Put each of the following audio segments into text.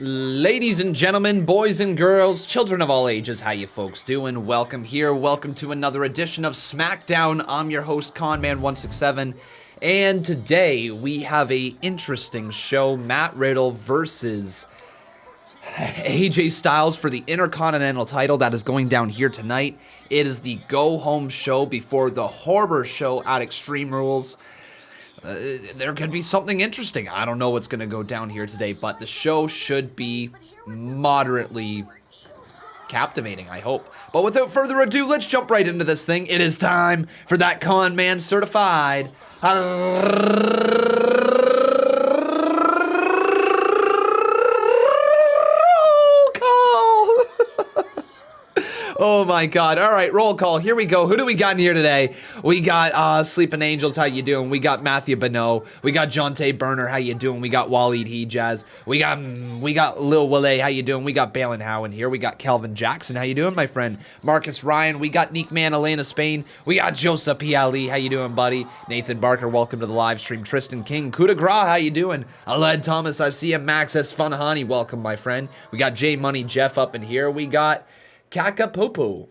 Ladies and gentlemen, boys and girls, children of all ages, how you folks doing? Welcome here. Welcome to another edition of Smackdown. I'm your host, Conman167, and today we have a interesting show. Matt Riddle versus AJ Styles for the Intercontinental title that is going down here tonight. It is the go-home show before the horror show at Extreme Rules. There could be something interesting. I don't know what's going to go down here today, but the show should be moderately captivating, I hope. But without further ado, let's jump right into this thing. It is time for that ConMan certified Oh my god. All right, roll call. Here we go. Who do we got in here today? We got Sleeping Angels. How you doing? We got Matthew Bonneau. We got Jonte Burner. How you doing? We got Waleed Hejaz. We got Lil Wale. How you doing? We got Balin Howen here. We got Kelvin Jackson. How you doing, my friend? Marcus Ryan. We got Neek Man, Elena Spain. We got Joseph P. Ali. How you doing, buddy? Nathan Barker. Welcome to the live stream. Tristan King. Coup de Gras. How you doing? Aled Thomas. I see him. Max S. Funahani. Welcome, my friend. We got J Money Jeff up in here. We got Kakapopo.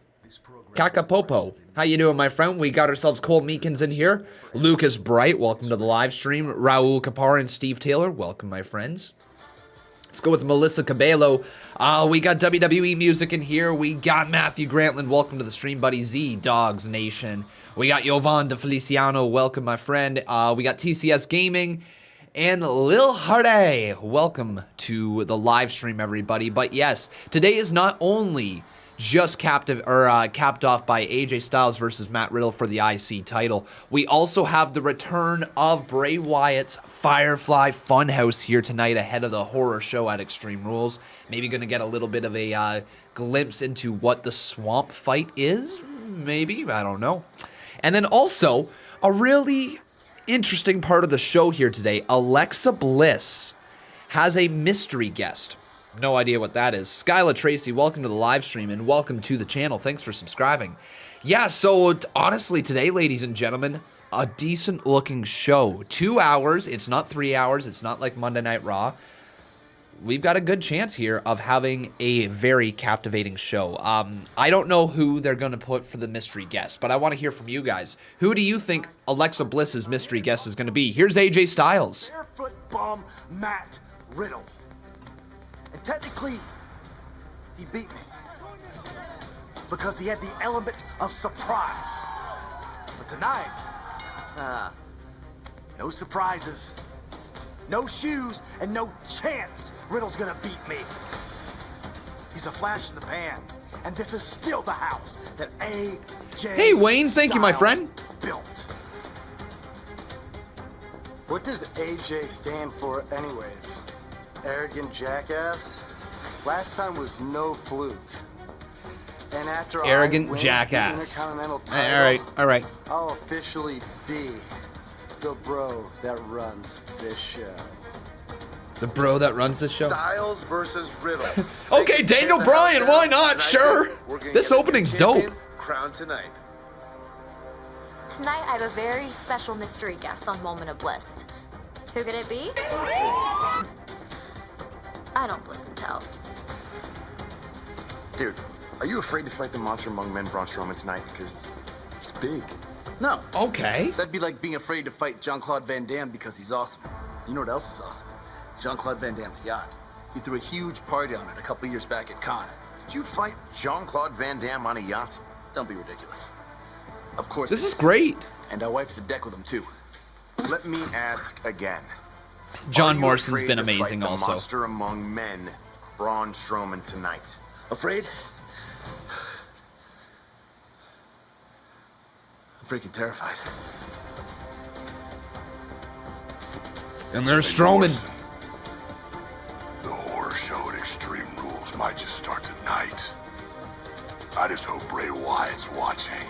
How you doing, my friend? We got ourselves Cole Meekins in here. Lucas Bright, welcome to the live stream. Raul Kapar and Steve Taylor, welcome, my friends. Let's go with Melissa Cabello. We got WWE music in here. We got Matthew Grantland, welcome to the stream, buddy. Z Dogs Nation. We got Jovan De Feliciano, welcome, my friend. We got TCS Gaming. And Lil Hardy, welcome to the live stream, everybody. But yes, today is not only just capped off by AJ Styles versus Matt Riddle for the IC title. We also have the return of Bray Wyatt's Firefly Fun House here tonight ahead of the horror show at Extreme Rules. Maybe going to get a little bit of a glimpse into what the swamp fight is. Maybe, I don't know. And then also, a really interesting part of the show here today. Alexa Bliss has a mystery guest. No idea what that is. Skyla Tracy, welcome to the live stream and welcome to the channel. Thanks for subscribing. Yeah, so honestly today, ladies and gentlemen, a decent looking show. 2 hours. It's not 3 hours. It's not like Monday Night Raw. We've got a good chance here of having a very captivating show. I don't know who they're going to put for the mystery guest, but I want to hear from you guys. Who do you think Alexa Bliss's mystery guest is going to be? Here's AJ Styles. Barefoot bum Matt Riddle. And technically, he beat me because he had the element of surprise. But tonight, no surprises, no shoes, and no chance Riddle's gonna beat me. He's a flash in the pan, and this is still the house that AJ Hey Wayne, thank you, my friend. Built. What does AJ stand for anyways? Arrogant jackass? Last time was no fluke. And after arrogant I win jackass. the Intercontinental title, All right. I'll officially be the bro that runs this show. The bro that runs the show. Styles versus Riddle. Okay, Daniel Bryan, why not? Sure. This opening's dope. Crown tonight. Tonight I have a very special mystery guest on Moment of Bliss. Who could it be? I don't bliss and tell. Dude, are you afraid to fight the monster among men, Braun Strowman, tonight? Because he's big. No. Okay. That'd be like being afraid to fight Jean-Claude Van Damme because he's awesome. You know what else is awesome? Jean-Claude Van Damme's yacht. He threw a huge party on it a couple years back at Con. Did you fight Jean-Claude Van Damme on a yacht? Don't be ridiculous. Of course. This is great. And I wiped the deck with him too. Let me ask again. John Are you Morrison's afraid been to fight amazing the also. monster among men, Braun Strowman, tonight? Afraid? I'm freaking terrified. And there's Strowman. The horror show at Extreme Rules might just start tonight. I just hope Bray Wyatt's watching.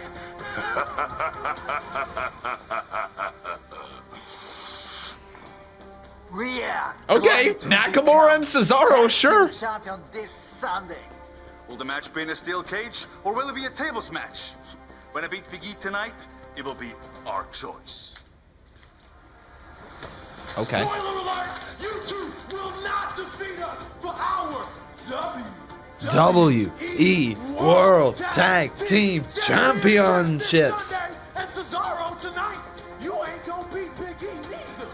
React. Okay, Nakamura and Cesaro, sure. Champion this Sunday. Will the match be in a steel cage, or will it be a tables match? When I beat Big E tonight, it will be our choice. Okay. Spoiler alert! You two will not defeat us for our WWE World Tag Team Championships. And Cesaro tonight, you ain't gonna beat Big E neither.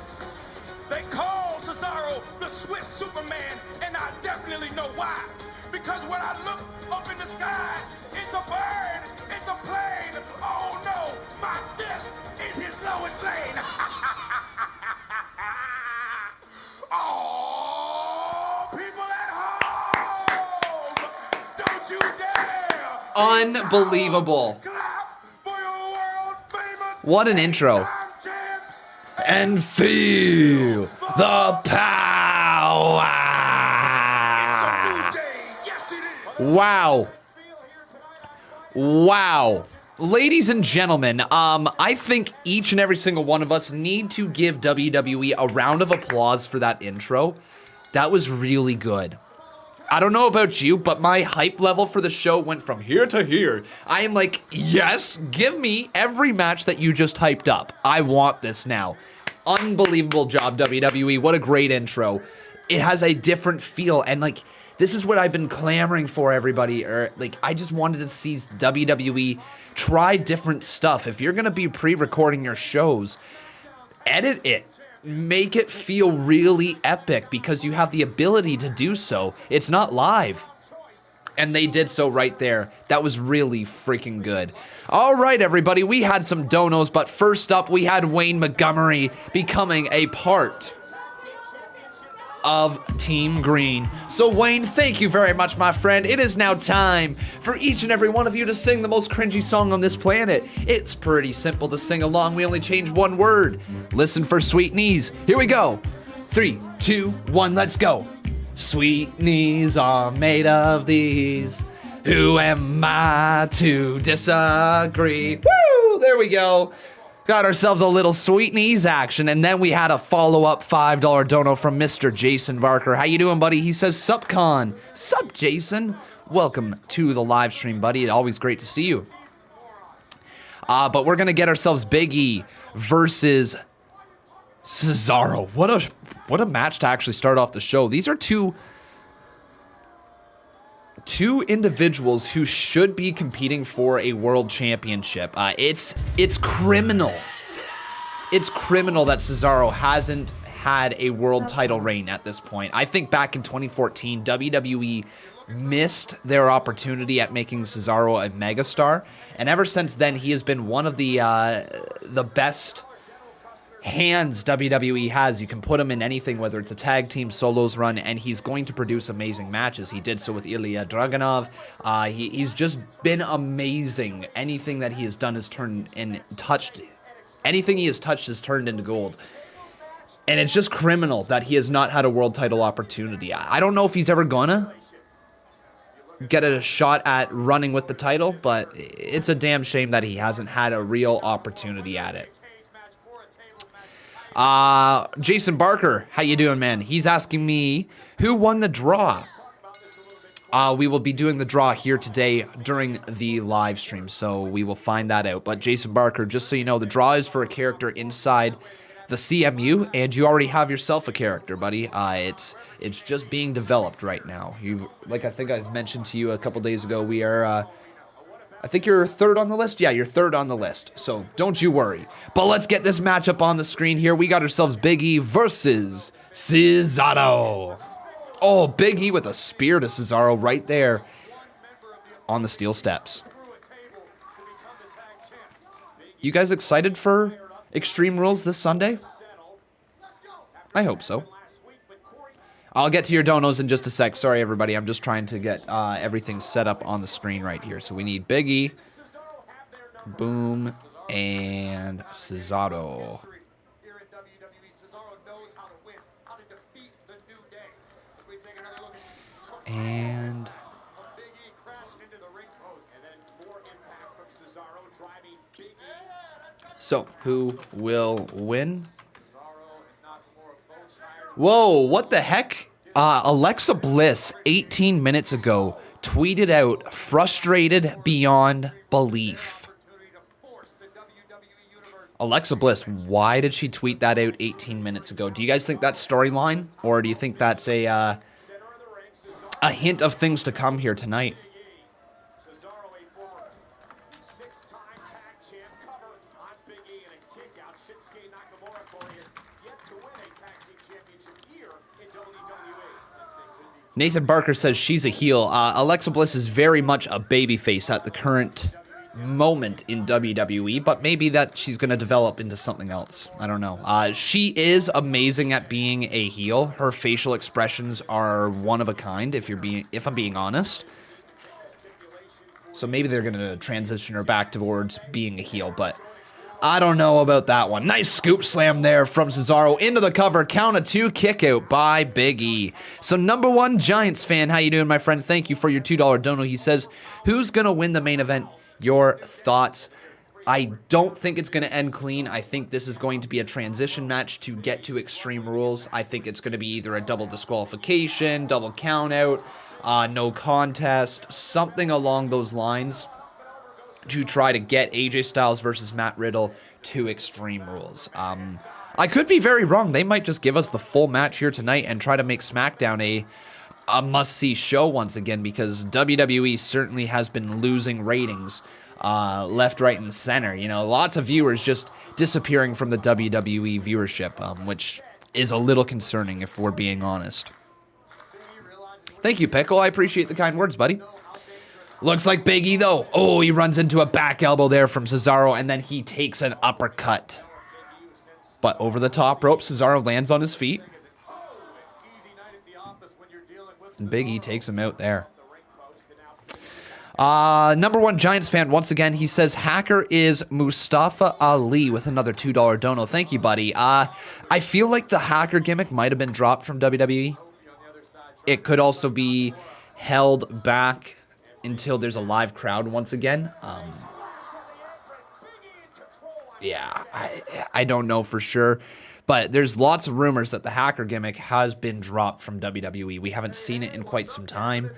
They call Cesaro the Swiss Superman, and I definitely know why. Because when I look up in the sky, it's a bird, it's a plane. Oh no, my fist is his lowest lane. Oh, people at home, don't you dare. Unbelievable. Clap for your world famous What an intro. champs. And feel the power. Yes, it is. Wow. Wow. Ladies and gentlemen, I think each and every single one of us need to give WWE a round of applause for that intro. That was really good. I don't know about you, but my hype level for the show went from here to here. I am like, yes, give me every match that you just hyped up. I want this now. Unbelievable job, WWE. What a great intro. It has a different feel, and like, this is what I've been clamoring for, everybody. I just wanted to see WWE try different stuff. If you're going to be pre-recording your shows, edit it. Make it feel really epic because you have the ability to do so. It's not live. And they did so right there. That was really freaking good. All right, everybody, we had some donos, but first up, we had Wayne Montgomery becoming a part of Team Green. So Wayne, thank you very much, my friend. It is now time for each and every one of you to sing the most cringy song on this planet. It's pretty simple to sing along. We only change one word. Listen for Sweet Knees. Here we go. 3, 2, 1, let's go. Sweet knees are made of these. Who am I to disagree? Woo! There we go. Got ourselves a little sweet knees action, and then we had a follow-up $5 dono from Mr. Jason Barker. How you doing, buddy? He says, Sup, Con. Sup, Jason? Welcome to the live stream, buddy. It's always great to see you. But we're going to get ourselves Big E versus Cesaro. What a match to actually start off the show. These are two individuals who should be competing for a world championship. It's criminal. It's criminal that Cesaro hasn't had a world title reign at this point. I think back in 2014, WWE missed their opportunity at making Cesaro a megastar, and ever since then, he has been one of the best hands WWE has. You can put him in anything, whether it's a tag team, solos run, and he's going to produce amazing matches. He did so with Ilya Dragunov. He's just been amazing. Anything that he has done has anything he has touched has turned into gold. And it's just criminal that he has not had a world title opportunity. I don't know if he's ever gonna get a shot at running with the title, but it's a damn shame that he hasn't had a real opportunity at it. Jason Barker, how you doing, man? He's asking me who won the draw. We will be doing the draw here today during the live stream, so we will find that out. But Jason Barker, just so you know, the draw is for a character inside the CMU, and you already have yourself a character, buddy. It's just being developed right now. I think I mentioned to you a couple days ago, we are I think you're third on the list. Yeah, you're third on the list. So don't you worry. But let's get this matchup on the screen here. We got ourselves Big E versus Cesaro. Oh, Big E with a spear to Cesaro right there on the steel steps. You guys excited for Extreme Rules this Sunday? I hope so. I'll get to your donos in just a sec. Sorry, everybody. I'm just trying to get everything set up on the screen right here. So we need Big E, Boom, and Cesaro. And so, who will win? Whoa, what the heck? Alexa Bliss, 18 minutes ago, tweeted out, frustrated beyond belief. Alexa Bliss, why did she tweet that out 18 minutes ago? Do you guys think that's storyline? Or do you think that's a a hint of things to come here tonight. Cesaro, a former six-time tag champ, cover on Big E and a kick out. Shinsuke Nakamura, Corey, has yet to win a tag team championship here in WWE. Nathan Barker says she's a heel. Alexa Bliss is very much a babyface at the current moment in WWE, but maybe that she's going to develop into something else. I don't know. She is amazing at being a heel. Her facial expressions are one of a kind, if I'm being honest. So maybe they're going to transition her back towards being a heel, but I don't know about that one. Nice scoop slam there from Cesaro into the cover. Count of 2 kick out by Big E. So number one Giants fan, how you doing, my friend? Thank you for your $2 dono. He says, who's going to win the main event? Your thoughts? I don't think it's going to end clean. I think this is going to be a transition match to get to Extreme Rules. I think it's going to be either a double disqualification, double count out, no contest, something along those lines to try to get AJ Styles versus Matt Riddle to Extreme Rules. I could be very wrong. They might just give us the full match here tonight and try to make SmackDown a must-see show once again, because WWE certainly has been losing ratings left, right, and center. You know, lots of viewers just disappearing from the WWE viewership, which is a little concerning if we're being honest. Thank you, Pickle. I appreciate the kind words, buddy. Looks like Big E, though. Oh, he runs into a back elbow there from Cesaro, and then he takes an uppercut. But over the top rope, Cesaro lands on his feet. And Big E takes him out there. Number one Giants fan, once again, he says, hacker is Mustafa Ali with another $2 dono. Thank you, buddy. I feel like the hacker gimmick might have been dropped from WWE. It could also be held back until there's a live crowd once again. Yeah, I don't know for sure. But there's lots of rumors that the hacker gimmick has been dropped from WWE. We haven't seen it in quite some time.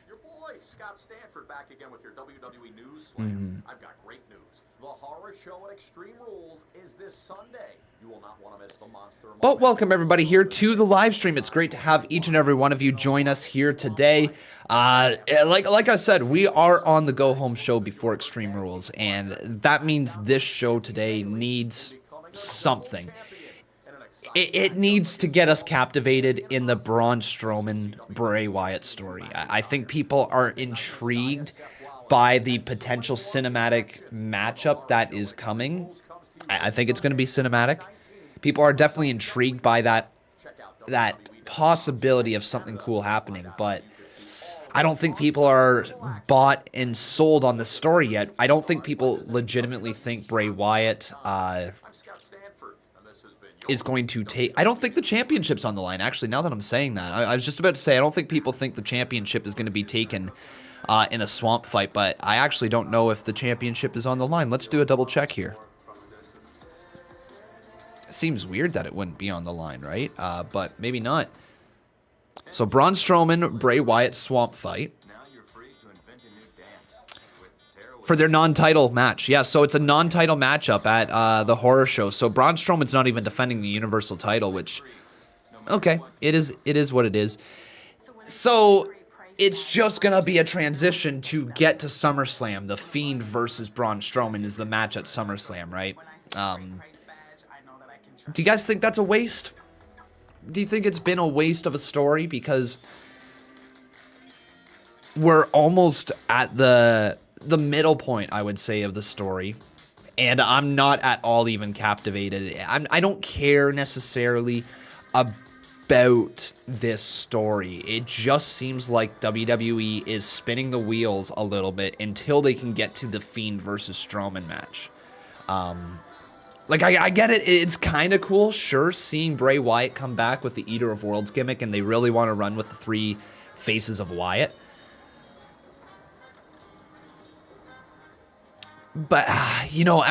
Your boy, Scott Stanford, back again with your WWE News Slam. I've got great news. The horror show at Extreme Rules is this Sunday. You will not want to miss the monster. But welcome everybody here to the live stream. It's great to have each and every one of you join us here today. Like I said, we are on the go home show before Extreme Rules, and that means this show today needs something. It needs to get us captivated in the Braun Strowman Bray Wyatt story. I think people are intrigued by the potential cinematic matchup that is coming. I think it's going to be cinematic. People are definitely intrigued by that possibility of something cool happening, but I don't think people are bought and sold on the story yet. I don't think people legitimately think Bray Wyatt is going to take... I don't think the championship's on the line, actually, now that I'm saying that. I was just about to say, I don't think people think the championship is going to be taken in a swamp fight, but I actually don't know if the championship is on the line. Let's do a double check here. Seems weird that it wouldn't be on the line, right? But maybe not. So Braun Strowman, Bray Wyatt swamp fight for their non-title match. Yeah, so it's a non-title matchup at the horror show. So Braun Strowman's not even defending the Universal title, which, okay, it is what it is. So it's just going to be a transition to get to SummerSlam. The Fiend versus Braun Strowman is the match at SummerSlam, right? Do you guys think that's a waste? Do you think it's been a waste of a story? Because we're almost at the middle point, I would say, of the story. And I'm not at all even captivated. I don't care necessarily about this story. It just seems like WWE is spinning the wheels a little bit until they can get to the Fiend versus Strowman match. Like, I get it. It's kind of cool, sure, seeing Bray Wyatt come back with the Eater of Worlds gimmick, and they really want to run with the 3 faces of Wyatt. But, you know,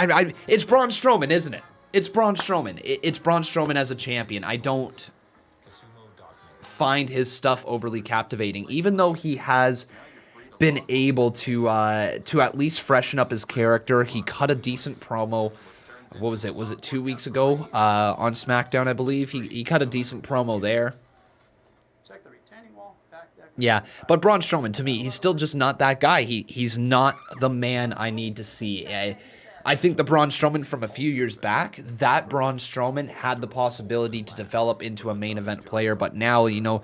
it's Braun Strowman, isn't it? It's Braun Strowman. It's Braun Strowman as a champion. I don't find his stuff overly captivating, even though he has been able to at least freshen up his character. He cut a decent promo. What was it? Was it 2 weeks ago on SmackDown, I believe? He cut a decent promo there. Yeah, but Braun Strowman, to me, he's still just not that guy. He's not the man I need to see. I think the Braun Strowman from a few years back, that Braun Strowman had the possibility to develop into a main event player, but now, you know,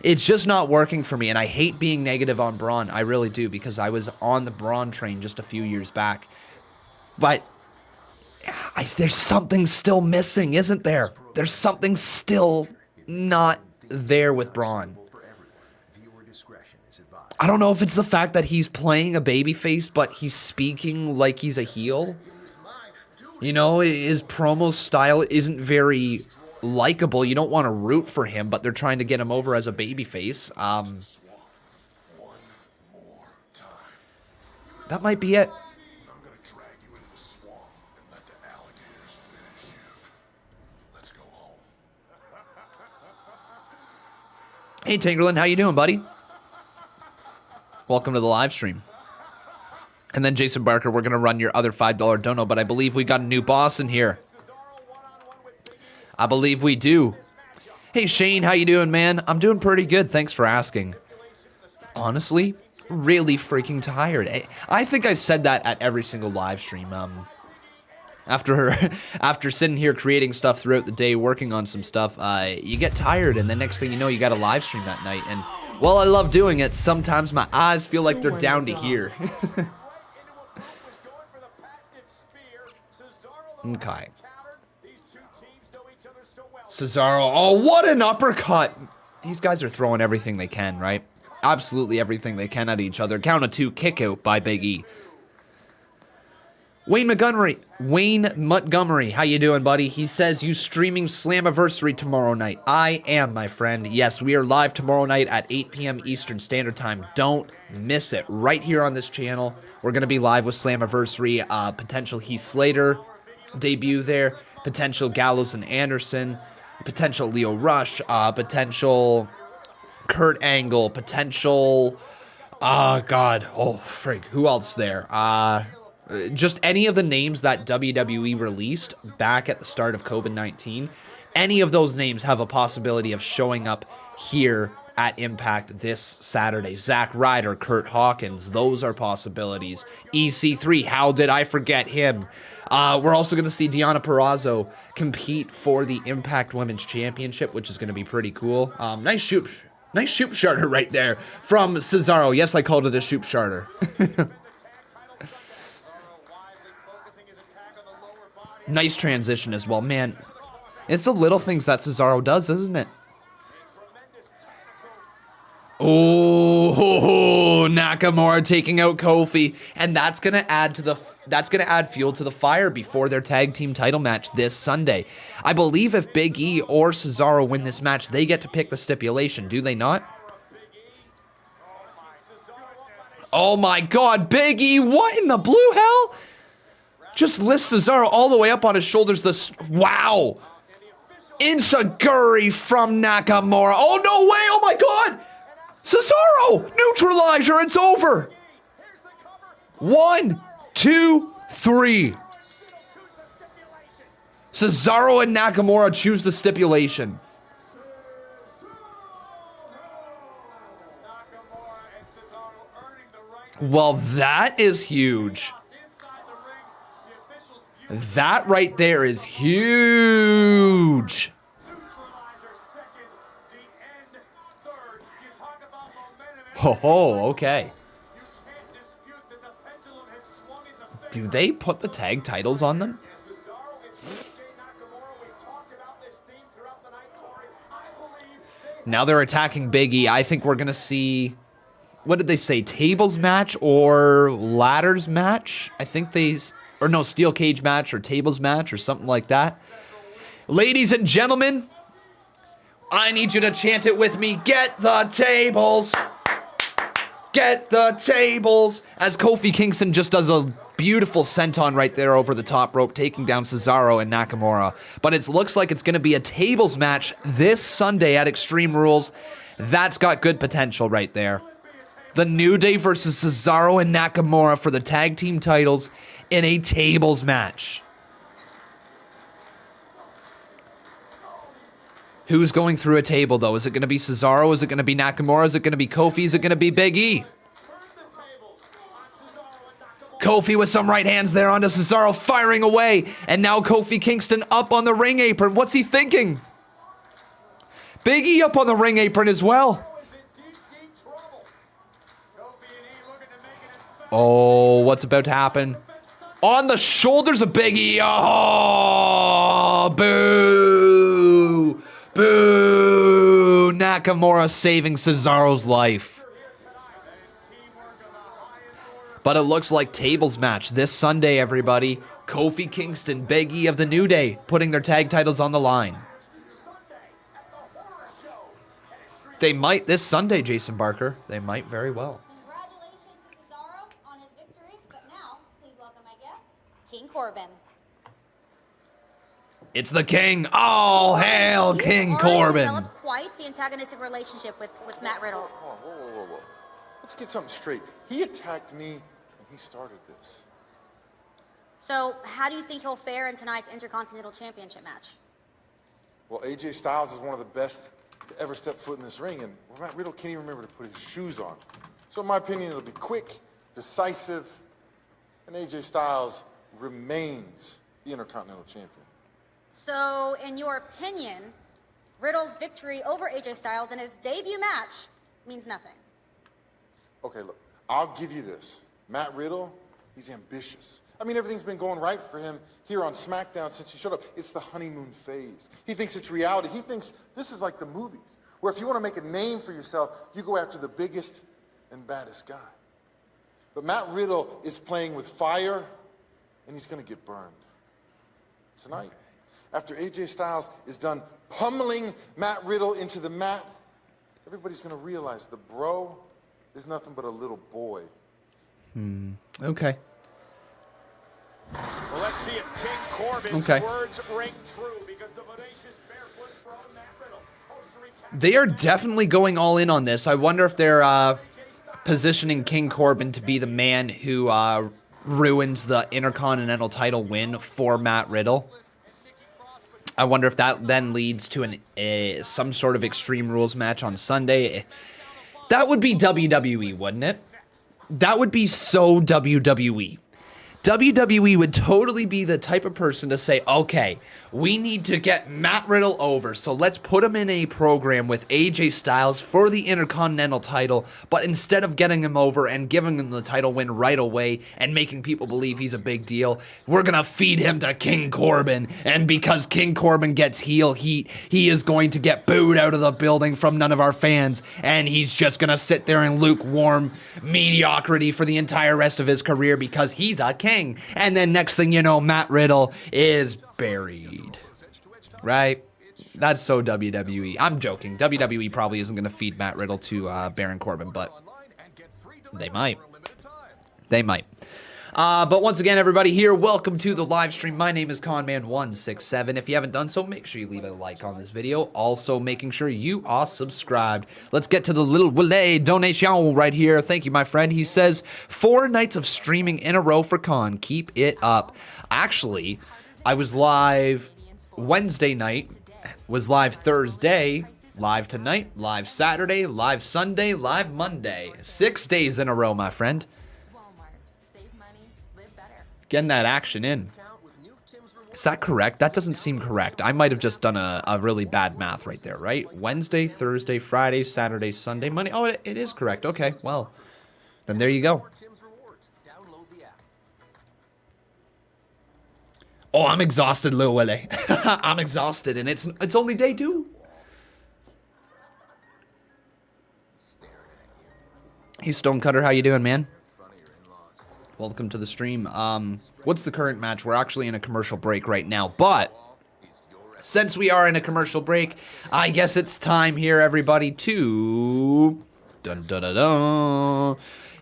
it's just not working for me, and I hate being negative on Braun. I really do, because I was on the Braun train just a few years back. But there's something still missing, isn't there? There's something still not there with Braun. I don't know if it's the fact that he's playing a babyface, but he's speaking like he's a heel. You know, his promo style isn't very likable. You don't want to root for him, but they're trying to get him over as a babyface. That might be it. Hey, Tinkerlin, how you doing, buddy? Welcome to the live stream. And then Jason Barker, we're going to run your other $5 dono, but I believe we got a new boss in here. I believe we do. Hey, Shane, how you doing, man? I'm doing pretty good. Thanks for asking. Honestly, really freaking tired. I think I've said that at every single live stream. After sitting here creating stuff throughout the day, working on some stuff, you get tired, and the next thing you know, you got a live stream that night. And while I love doing it, sometimes my eyes feel like they're down to here. Okay. Cesaro, oh, what an uppercut! These guys are throwing everything they can, right? Absolutely everything they can at each other. Count of 2, kick out by Big E. Wayne Montgomery, how you doing, buddy? He says, you streaming Slammiversary tomorrow night. I am, my friend. Yes, we are live tomorrow night at 8 p.m. Eastern Standard Time. Don't miss it. Right here on this channel, we're going to be live with Slammiversary. Potential Heath Slater debut there. Potential Gallows and Anderson. Potential Leo Rush. Potential Kurt Angle. Potential... God. Oh, frig. Who else there? Just any of the names that WWE released back at the start of COVID-19, any of those names have a possibility of showing up here at Impact this Saturday. Zack Ryder, Kurt Hawkins, those are possibilities. EC3, how did I forget him? We're also going to see Deonna Purrazzo compete for the Impact Women's Championship, which is going to be pretty cool. Nice shoop charter right there from Cesaro. Yes, I called it a shoop charter. Nice transition as well. Man, it's the little things that Cesaro does, isn't it? Oh, Nakamura taking out Kofi, and that's gonna add fuel to the fire before their tag team title match this Sunday. I believe if Big E or Cesaro win this match, they get to pick the stipulation, do they not? Oh my God, Big E! What in the blue hell? Just lifts Cesaro all the way up on his shoulders. Wow! Enziguri from Nakamura. Oh, no way! Oh, my God! Cesaro! Neutralizer! It's over! 1, 2, 3. Cesaro and Nakamura choose the stipulation. Well, that is huge. That right there is huge. Oh, okay. Do they put the tag titles on them? Now they're attacking Big E. I think we're going to see... What did they say? Tables match or ladders match? I think they... Or no, steel cage match or tables match or something like that. Ladies and gentlemen, I need you to chant it with me. Get the tables. Get the tables. As Kofi Kingston just does a beautiful senton right there over the top rope, taking down Cesaro and Nakamura. But it looks like it's going to be a tables match this Sunday at Extreme Rules. That's got good potential right there. The New Day versus Cesaro and Nakamura for the tag team titles in a tables match. Who's going through a table, though? Is it going to be Cesaro? Is it going to be Nakamura? Is it going to be Kofi? Is it going to be Big E? Kofi with some right hands there onto Cesaro, firing away. And now Kofi Kingston up on the ring apron. What's he thinking? Big E up on the ring apron as well. Oh, what's about to happen? On the shoulders of Big E. Oh, boo. Boo. Nakamura saving Cesaro's life. But it looks like tables match this Sunday, everybody. Kofi Kingston, Big E of the New Day, putting their tag titles on the line. They might this Sunday, Jason Barker. They might very well. Congratulations to Cesaro on his victory, but now, please welcome my guest, King Corbin. It's the King. All hail King Corbin. Developed quite the antagonistic relationship with Matt Riddle. Whoa. Let's get something straight. He attacked me, and he started this. So, how do you think he'll fare in tonight's Intercontinental Championship match? Well, AJ Styles is one of the best to ever step foot in this ring, and Matt Riddle can't even remember to put his shoes on. So in my opinion, it'll be quick, decisive, and AJ Styles remains the Intercontinental Champion. So, in your opinion, Riddle's victory over AJ Styles in his debut match means nothing. Okay, look, I'll give you this. Matt Riddle, he's ambitious. I mean, everything's been going right for him here on SmackDown since he showed up. It's the honeymoon phase. He thinks it's reality. He thinks this is like the movies, where if you want to make a name for yourself, you go after the biggest and baddest guy. But Matt Riddle is playing with fire, and he's going to get burned. Tonight, after AJ Styles is done pummeling Matt Riddle into the mat, everybody's going to realize the bro is nothing but a little boy. Okay. Well, let's see if King Corbin's words ring true, because the bodacious barefoot Braun Matt Riddle. They are definitely going all in on this. I wonder if they're positioning King Corbin to be the man who ruins the Intercontinental title win for Matt Riddle. I wonder if that then leads to some sort of Extreme Rules match on Sunday. That would be WWE, wouldn't it? That would be so WWE. WWE would totally be the type of person to say, okay, we need to get Matt Riddle over, so let's put him in a program with AJ Styles for the Intercontinental title, but instead of getting him over and giving him the title win right away and making people believe he's a big deal, we're going to feed him to King Corbin, and because King Corbin gets heel heat, he is going to get booed out of the building from none of our fans, and he's just going to sit there in lukewarm mediocrity for the entire rest of his career because he's a king. And then next thing you know, Matt Riddle is buried. Right? That's so WWE. I'm joking. WWE probably isn't going to feed Matt Riddle to Baron Corbin, but they might. They might. But once again, everybody here, welcome to the live stream. My name is Conman167. If you haven't done so, make sure you leave a like on this video. Also, making sure you are subscribed. Let's get to the little Willet donation right here. Thank you, my friend. He says, 4 nights of streaming in a row for Con. Keep it up. Actually, I was live Wednesday night, was live Thursday, live tonight, live Saturday, live Sunday, live Monday. 6 days in a row, my friend. Getting that action in. Is that correct? That doesn't seem correct. I might have just done a really bad math right there, right? Wednesday, Thursday, Friday, Saturday, Sunday, Monday. Oh, it is correct. Okay, well, then there you go. Oh, I'm exhausted, Lil Willie. I'm exhausted, and it's only day 2. Hey, Stonecutter, how you doing, man? Welcome to the stream. What's the current match? We're actually in a commercial break right now, but since we are in a commercial break, I guess it's time here, everybody, to... Dun, dun, dun, dun.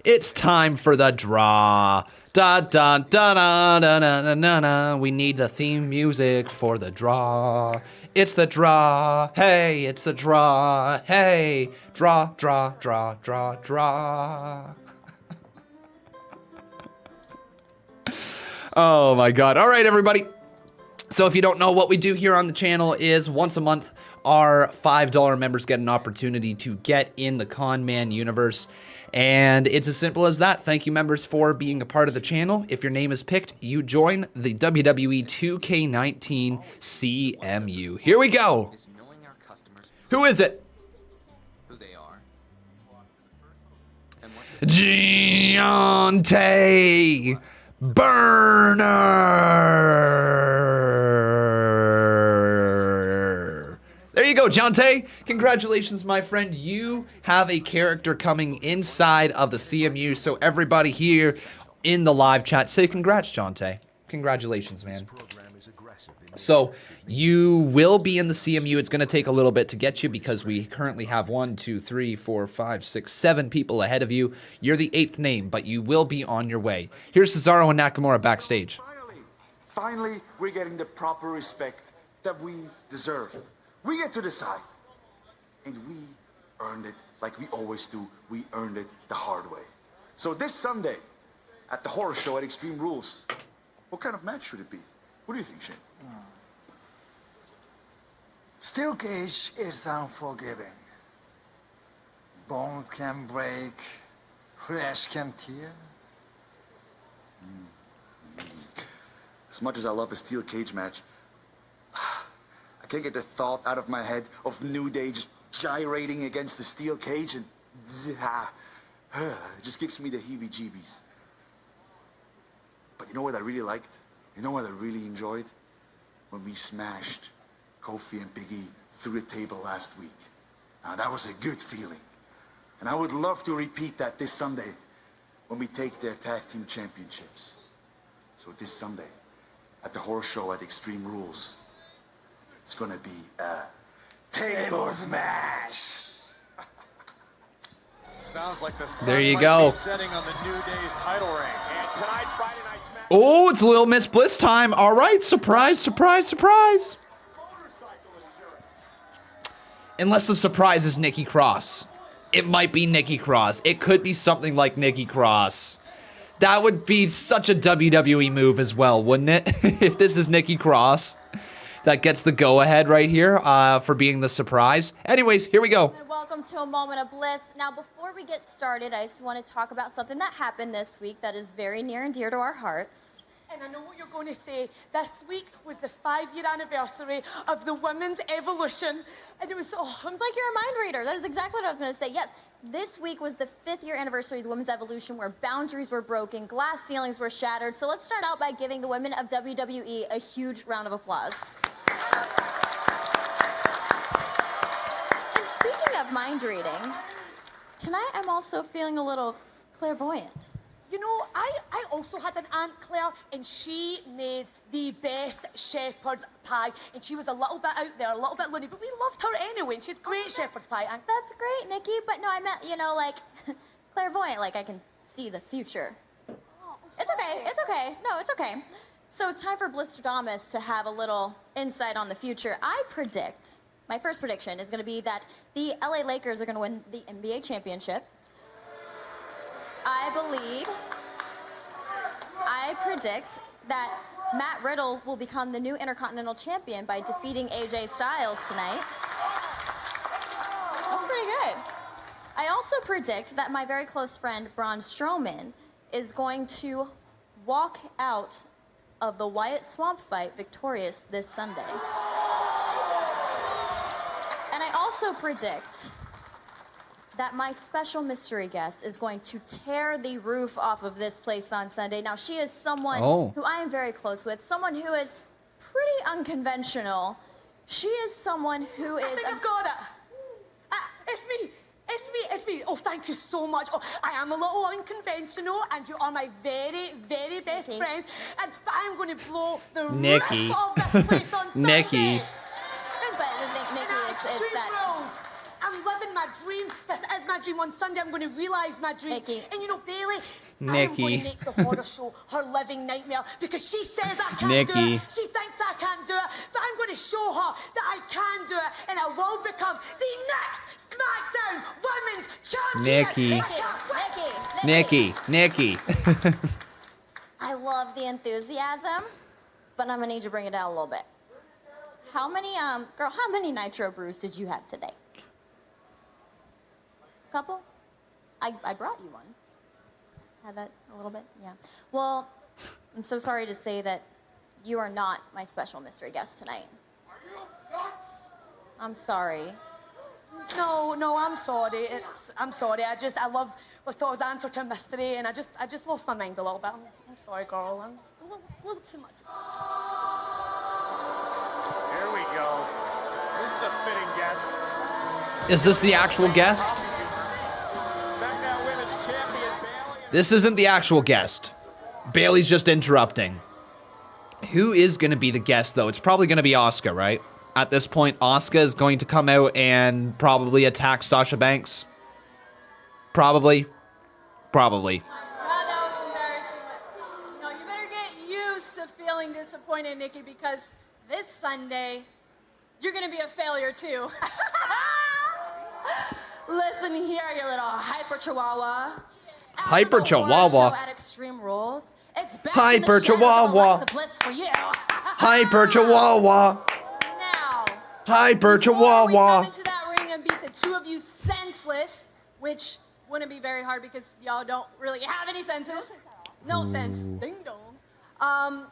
It's time for the draw. Da, da, da, da, da, da, da, da. We need the theme music for the draw. It's the draw. Hey, it's the draw. Hey, draw, draw, draw, draw, draw. Oh my God. All right, everybody. So if you don't know, what we do here on the channel is once a month our $5 members get an opportunity to get in the ConMan Universe. And it's as simple as that. Thank you, members, for being a part of the channel. If your name is picked, you join the WWE 2K19 CMU. Here we go. Who is it? Deontay Burner. There you go, Deontay. Congratulations, my friend. You have a character coming inside of the CMU. So everybody here in the live chat, say congrats, Deontay. Congratulations, man. So you will be in the CMU. It's going to take a little bit to get you because we currently have 1, 2, 3, 4, 5, 6, 7 people ahead of you. You're the 8th name, but you will be on your way. Here's Cesaro and Nakamura backstage. Finally, we're getting the proper respect that we deserve. We get to decide. And we earned it like we always do. We earned it the hard way. So this Sunday, at the horror show at Extreme Rules, what kind of match should it be? What do you think, Shane? Steel cage is unforgiving. Bones can break, flesh can tear. As much as I love a steel cage match, I can't get the thought out of my head of New Day just gyrating against the steel cage, and it just gives me the heebie-jeebies. But you know what I really liked? You know what I really enjoyed? When we smashed Kofi and Big E through the table last week. Now that was a good feeling. And I would love to repeat that this Sunday when we take their tag team championships. So this Sunday, at the horror show at Extreme Rules, it's gonna be a tables match. Sounds like the There you go. setting on the New Day's title ring. And tonight, Friday night's match. Oh, it's Little Miss Bliss time. All right, surprise, surprise, surprise. Unless the surprise is Nikki Cross. It might be Nikki Cross. It could be something like Nikki Cross. That would be such a WWE move as well, wouldn't it? If this is Nikki Cross, that gets the go-ahead right here for being the surprise. Anyways, here we go. And welcome to a Moment of Bliss. Now, before we get started, I just want to talk about something that happened this week that is very near and dear to our hearts. And I know what you're going to say. This week was the 5-year anniversary of the women's evolution. And it was, Like you're a mind reader. That is exactly what I was going to say. Yes, this week was the 5th year anniversary of the women's evolution, where boundaries were broken, glass ceilings were shattered. So let's start out by giving the women of WWE a huge round of applause. And speaking of mind reading, tonight I'm also feeling a little clairvoyant. you know, I also had an Aunt Claire, and she made the best shepherd's pie. And she was a little bit out there, a little bit loony, but we loved her anyway, and she had great shepherd's pie. And that's great, Nikki, but no, I meant, you know, like, clairvoyant, like I can see the future. It's okay, it's okay. No, it's okay. So it's time for Blisterdomus to have a little insight on the future. I predict, my first prediction is going to be that the LA Lakers are going to win the NBA championship. I predict that Matt Riddle will become the new Intercontinental Champion by defeating AJ Styles tonight. That's pretty good. I also predict that my very close friend, Braun Strowman, is going to walk out of the Wyatt Swamp fight victorious this Sunday. And I also predict that my special mystery guest is going to tear the roof off of this place on Sunday. Now, she is someone who I am very close with, someone who is pretty unconventional. She is someone who is... I think I've got it. It's me. It's me. Oh, thank you so much. Oh, I am a little unconventional, and you are my very, very best friend. But I'm going to blow the roof off this place on Sunday. Nikki. But I think, Nikki, it's that... I'm living my dream. This is my dream. On Sunday, I'm going to realize my dream. Nikki. And you know, Bailey, Nikki. I am going to make the horror show her living nightmare, because she says I can't do Nikki. it. She thinks I can't do it. But I'm going to show her that I can do it, and I will become the next SmackDown Women's Champion. Nikki. I love the enthusiasm, but I'm going to need you to bring it down a little bit. how many nitro brews did you have today? Couple? I brought you one. Had that a little bit? Yeah. Well, I'm so sorry to say that you are not my special mystery guest tonight. Are you nuts? I'm sorry. No, I'm sorry. I'm sorry. I thought it was answer to a mystery, and I just lost my mind a little bit. I'm sorry, girl. I'm a little too much. Here we go. This is a fitting guest. Is this the actual guest? SmackDown Women's Champion Bayley. This isn't the actual guest. Bailey's just interrupting. Who is going to be the guest, though? It's probably going to be Asuka, right? At this point, Asuka is going to come out and probably attack Sasha Banks. Probably. That was embarrassing. You better get used to feeling disappointed, Nikki, because this Sunday, you're going to be a failure, too. Listen here, you little hyper chihuahua. Hyper chihuahua. At Extreme Rules, it's back Hyper in the chihuahua. the bliss for you. Hyper chihuahua. Now, Hyper before we chihuahua. come into that ring and beat the two of you senseless, which wouldn't be very hard because y'all don't really have any senses. No sense. Ding dong.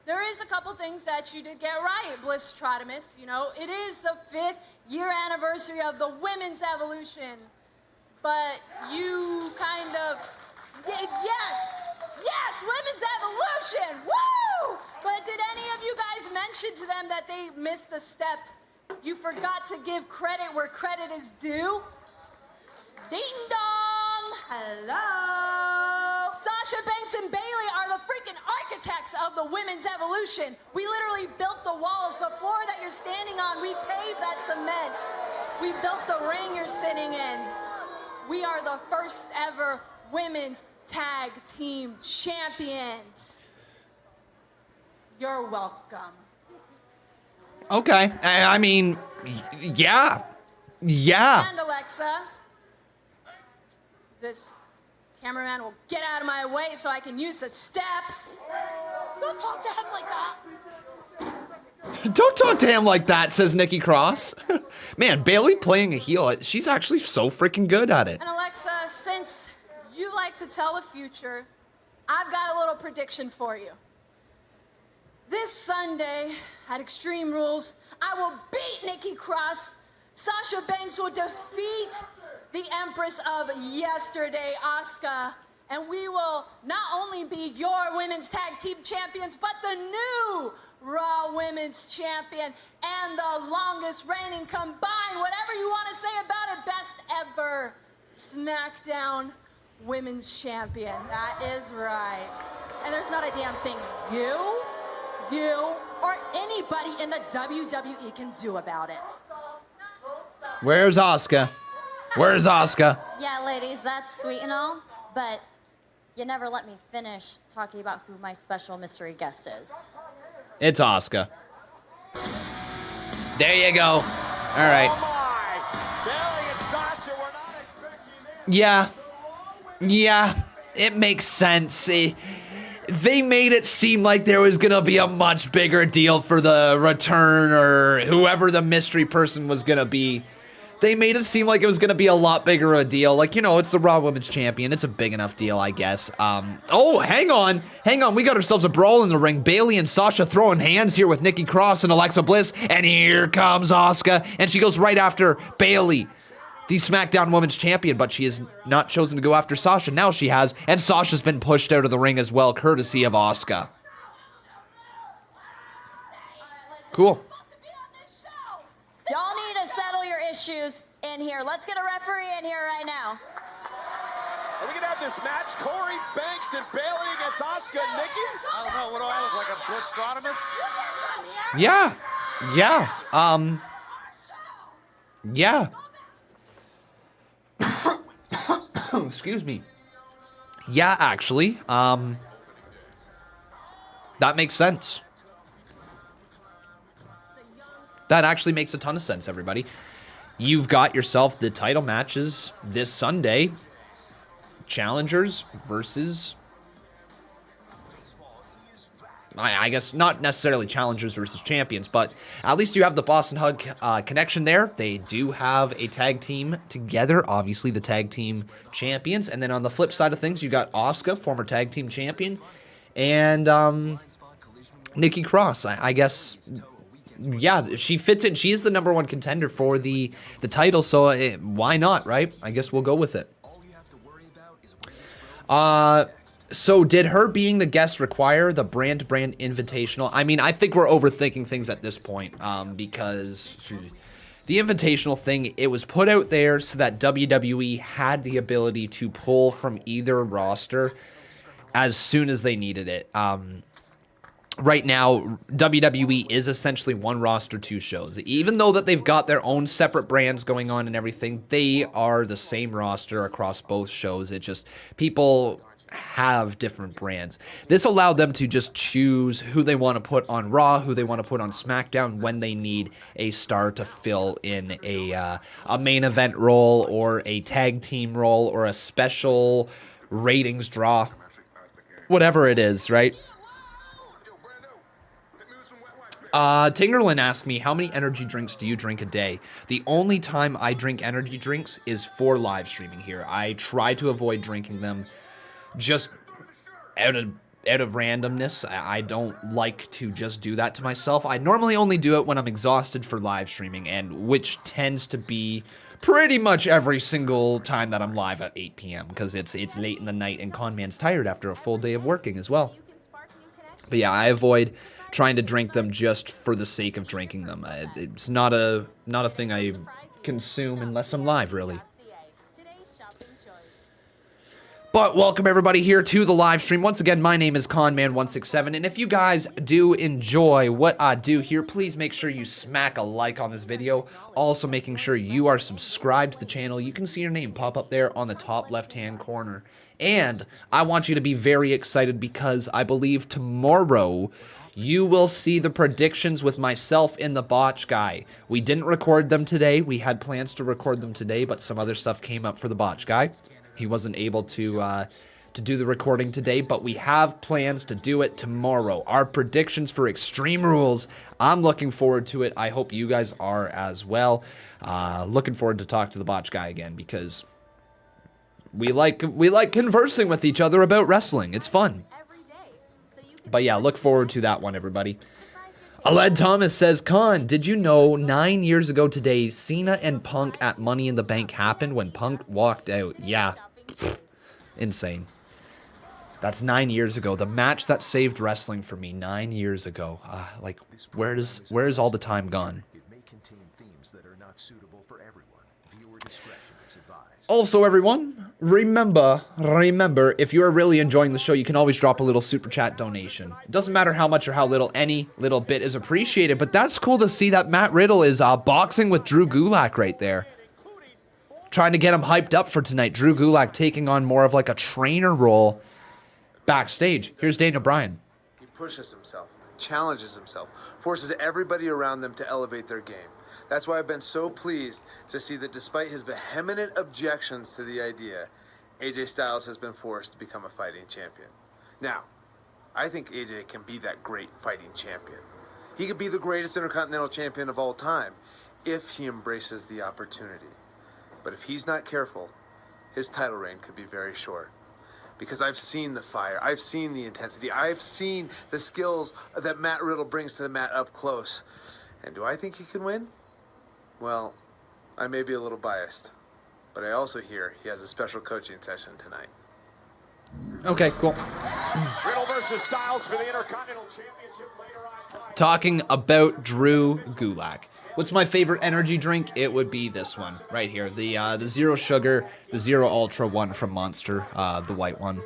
There is a couple things that you did get right, Bliss Trotimus. It is the 5th year anniversary of the women's evolution. But you kind of, yes, women's evolution, woo! But did any of you guys mention to them that they missed a step? You forgot to give credit where credit is due? Ding dong! Hello! Sasha Banks and Bayley are the freaking architects of the women's evolution. We literally built the walls, the floor that you're standing on, we paved that cement. We built the ring you're sitting in. We are the first ever women's tag team champions. You're welcome. Okay. I mean, yeah. And Alexa, this cameraman will get out of my way so I can use the steps. Don't talk to him like that. Don't talk to him like that, says Nikki Cross. Man, Bayley playing a heel, she's actually so freaking good at it. And Alexa, since you like to tell the future, I've got a little prediction for you. This Sunday at Extreme Rules, I will beat Nikki Cross. Sasha Banks will defeat the Empress of yesterday, Asuka. And we will not only be your women's tag team champions, but the new Raw Women's Champion and the longest reigning combined, whatever you want to say about it, best ever SmackDown Women's Champion. That is right. And there's not a damn thing you, or anybody in the WWE can do about it. Where's Asuka? Yeah, ladies, that's sweet and all, but you never let me finish talking about who my special mystery guest is. It's Asuka. There you go. All right. Oh my! Bayley and Sasha were not expecting this. Yeah, it makes sense. They made it seem like there was going to be a much bigger deal for the return or whoever the mystery person was going to be. They made it seem like it was going to be a lot bigger a deal. Like, it's the Raw Women's Champion. It's a big enough deal, I guess. Oh, hang on. We got ourselves a brawl in the ring. Bayley and Sasha throwing hands here with Nikki Cross and Alexa Bliss. And here comes Asuka. And she goes right after Bayley, the SmackDown Women's Champion. But she has not chosen to go after Sasha. Now she has. And Sasha's been pushed out of the ring as well, courtesy of Asuka. Cool. Y'all need to settle your issues in here. Let's get a referee in here right now. Are we gonna have this match? Corey Banks and Bayley against Asuka and Nikki? I don't know. What do I look like? A Bliss Stratomus? Yeah. Excuse me. Yeah, actually. That makes sense. That actually makes a ton of sense, everybody. You've got yourself the title matches this Sunday. Challengers versus I guess not necessarily challengers versus champions, but at least you have the Boston Hug connection there. They do have a tag team together, obviously the tag team champions. And then on the flip side of things, you got Asuka, former tag team champion, and Nikki Cross. I guess, yeah, she fits in. She is the #1 contender for the title, so why not, right? I guess we'll go with it. So did her being the guest require the brand invitational? I mean, I think we're overthinking things at this point, because the invitational thing, it was put out there so that WWE had the ability to pull from either roster as soon as they needed it. Right now, WWE is essentially one roster, 2 shows. Even though that they've got their own separate brands going on and everything, they are the same roster across both shows. It just, people have different brands. This allowed them to just choose who they want to put on Raw, who they want to put on SmackDown when they need a star to fill in a main event role or a tag team role or a special ratings draw, whatever it is, right? Tingerlin asked me, how many energy drinks do you drink a day? The only time I drink energy drinks is for live streaming here. I try to avoid drinking them just out of randomness. I don't like to just do that to myself. I normally only do it when I'm exhausted for live streaming, and which tends to be pretty much every single time that I'm live at 8 p.m. because it's late in the night and ConMan's tired after a full day of working as well. But yeah, I avoid trying to drink them just for the sake of drinking them. It's not a thing I consume unless I'm live, really. But welcome everybody here to the live stream. Once again, my name is Conman167, and if you guys do enjoy what I do here, please make sure you smack a like on this video. Also making sure you are subscribed to the channel. You can see your name pop up there on the top left-hand corner. And I want you to be very excited because I believe tomorrow you will see the predictions with myself and the Botch Guy. We didn't record them today. We had plans to record them today, but some other stuff came up for the Botch Guy. He wasn't able to do the recording today, but we have plans to do it tomorrow. Our predictions for Extreme Rules. I'm looking forward to it. I hope you guys are as well. Looking forward to talk to the Botch Guy again because we like conversing with each other about wrestling. It's fun. But yeah, look forward to that one, everybody. Aled Thomas says, Con, did you know 9 years ago today, Cena and Punk at Money in the Bank happened when Punk walked out? Yeah. Insane. That's 9 years ago. The match that saved wrestling for me 9 years ago. Like, where is all the time gone? Also, everyone, remember, if you are really enjoying the show, you can always drop a little super chat donation. It doesn't matter how much or how little, any little bit is appreciated, but that's cool to see that Matt Riddle is boxing with Drew Gulak right there. Trying to get him hyped up for tonight. Drew Gulak taking on more of like a trainer role backstage. Here's Daniel Bryan. He pushes himself, challenges himself, forces everybody around them to elevate their game. That's why I've been so pleased to see that despite his vehement objections to the idea, AJ Styles has been forced to become a fighting champion. Now, I think AJ can be that great fighting champion. He could be the greatest Intercontinental Champion of all time if he embraces the opportunity. But if he's not careful, his title reign could be very short. Because I've seen the fire, I've seen the intensity, I've seen the skills that Matt Riddle brings to the mat up close. And do I think he can win? Well, I may be a little biased, but I also hear he has a special coaching session tonight. Okay, cool. Riddle versus Styles for the Intercontinental Championship later on. Talking about Drew Gulak. What's my favorite energy drink? It would be this one right here. The Zero Sugar, the Zero Ultra one from Monster, the white one.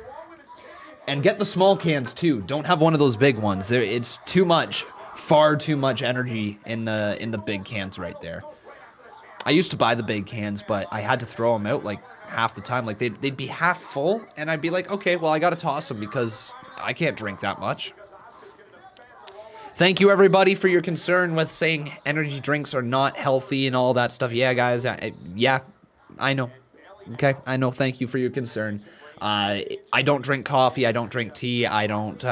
And get the small cans too. Don't have one of those big ones. It's too much, far too much energy in the big cans right there. I used to buy the big cans, but I had to throw them out like half the time. Like they'd be half full, and I'd be like, okay, well I gotta toss them because I can't drink that much. Thank you everybody for your concern with saying energy drinks are not healthy and all that stuff. Yeah, guys, yeah, I know. Okay, I know. Thank you for your concern. I don't drink coffee. I don't drink tea. I don't.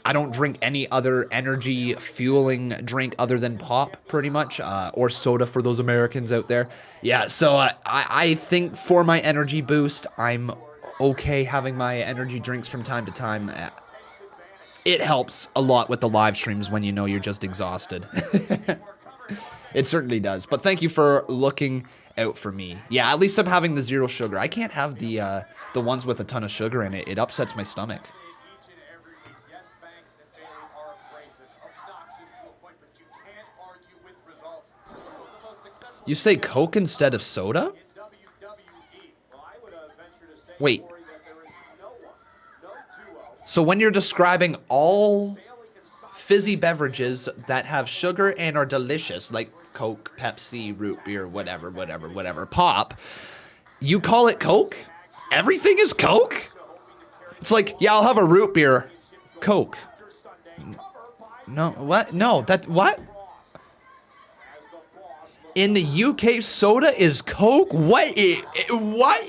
I don't drink any other energy fueling drink other than pop, pretty much, or soda for those Americans out there. Yeah, so I think for my energy boost, I'm okay having my energy drinks from time to time. It helps a lot with the live streams when you know you're just exhausted. It certainly does. But thank you for looking out for me. Yeah, at least I'm having the zero sugar. I can't have the ones with a ton of sugar in it. It upsets my stomach. You say Coke instead of soda? Wait. So when you're describing all fizzy beverages that have sugar and are delicious, like Coke, Pepsi, root beer, whatever, pop, you call it Coke? Everything is Coke? It's like, yeah, I'll have a root beer. Coke. No, what? No, what? In the UK, soda is Coke? What is it? What?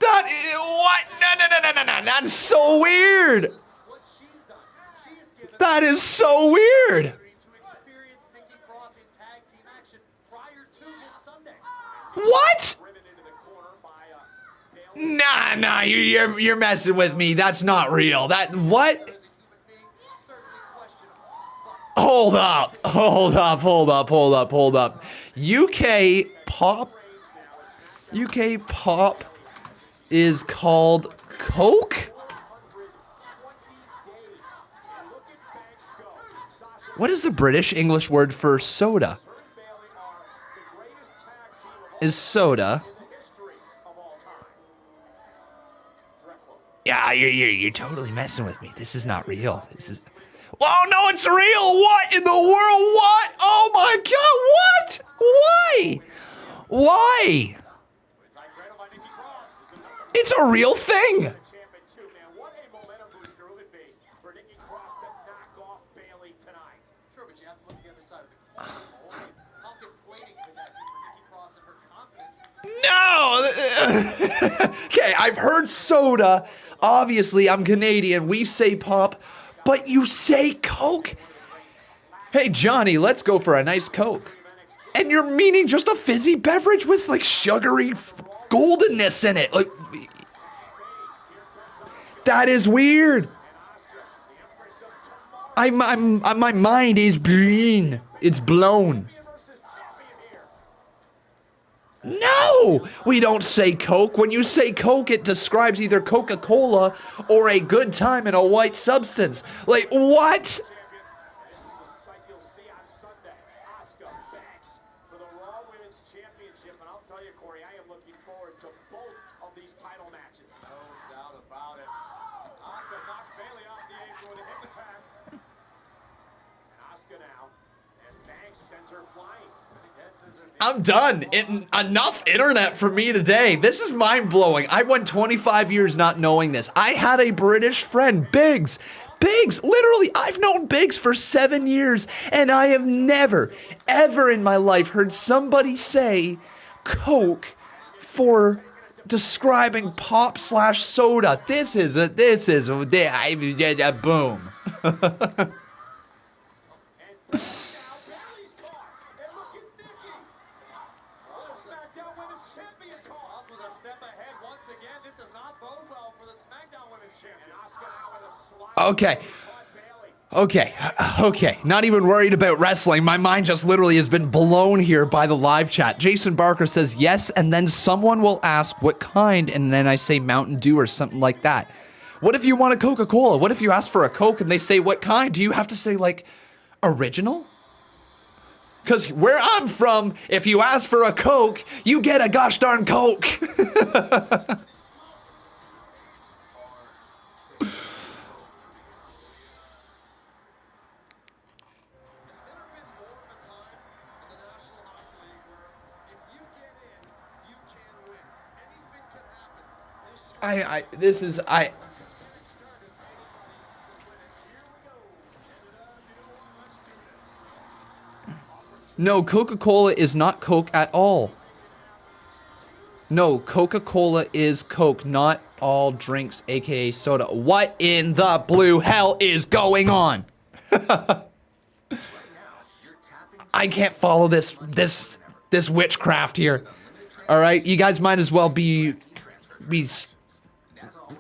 That is what? No. That's so weird. That is so weird. What? Nah, you're messing with me. That's not real. That what? Hold up. UK pop is called Coke? What is the British English word for soda? Is soda? Yeah, you're totally messing with me. This is not real. This is. Oh no, it's real! What in the world? What? Oh my God! What? Why? It's a real thing. No! Okay, I've heard soda. Obviously, I'm Canadian. We say pop, but you say Coke? Hey, Johnny, let's go for a nice Coke. And you're meaning just a fizzy beverage with, like, sugary goldenness in it. Like, that is weird. My mind is blown. It's blown. No, we don't say Coke. When you say Coke, it describes either Coca-Cola or a good time in a white substance. Like, what? I'm done. Enough internet for me today. This is mind-blowing. I went 25 years not knowing this. I had a British friend, Biggs. Literally, I've known Biggs for 7 years, and I have never, ever in my life heard somebody say Coke for describing pop/soda. This is a boom. Okay. Not even worried about wrestling. My mind just literally has been blown here by the live chat. Jason Barker says yes, and then someone will ask what kind, and then I say Mountain Dew or something like that. What if you want a Coca-Cola? What if you ask for a Coke and they say what kind? Do you have to say, like, original? Because where I'm from, if you ask for a Coke, you get a gosh darn Coke. No, Coca-Cola is not Coke at all. No, Coca-Cola is Coke, not all drinks, aka soda. What in the blue hell is going on? I can't follow this witchcraft here. All right, you guys might as well be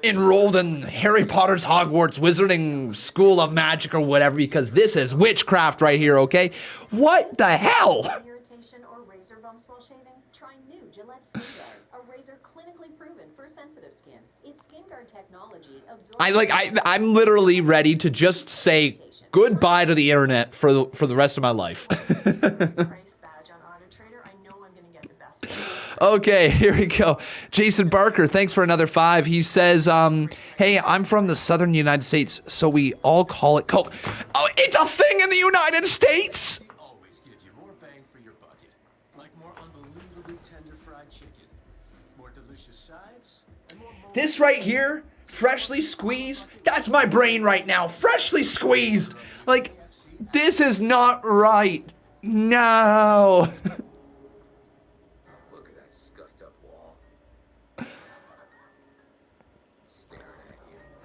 enrolled in Harry Potter's Hogwarts Wizarding School of Magic or whatever, because this is witchcraft right here, okay? What the hell? Irritation or razor bumps while shaving? Try new Gillette Skin Guard, a razor clinically proven for sensitive skin. Its Skin Guard technology absorbs... I'm literally ready to just say goodbye to the internet for the rest of my life. Okay, here we go. Jason Barker, thanks for another 5. He says, hey, I'm from the southern United States, so we all call it Coke. Oh, it's a thing in the United States! Always gives you more bang for your bucket. Like more unbelievably tender fried chicken. More delicious sides. And more this right here, freshly squeezed, that's my brain right now. Freshly squeezed! Like, this is not right. No.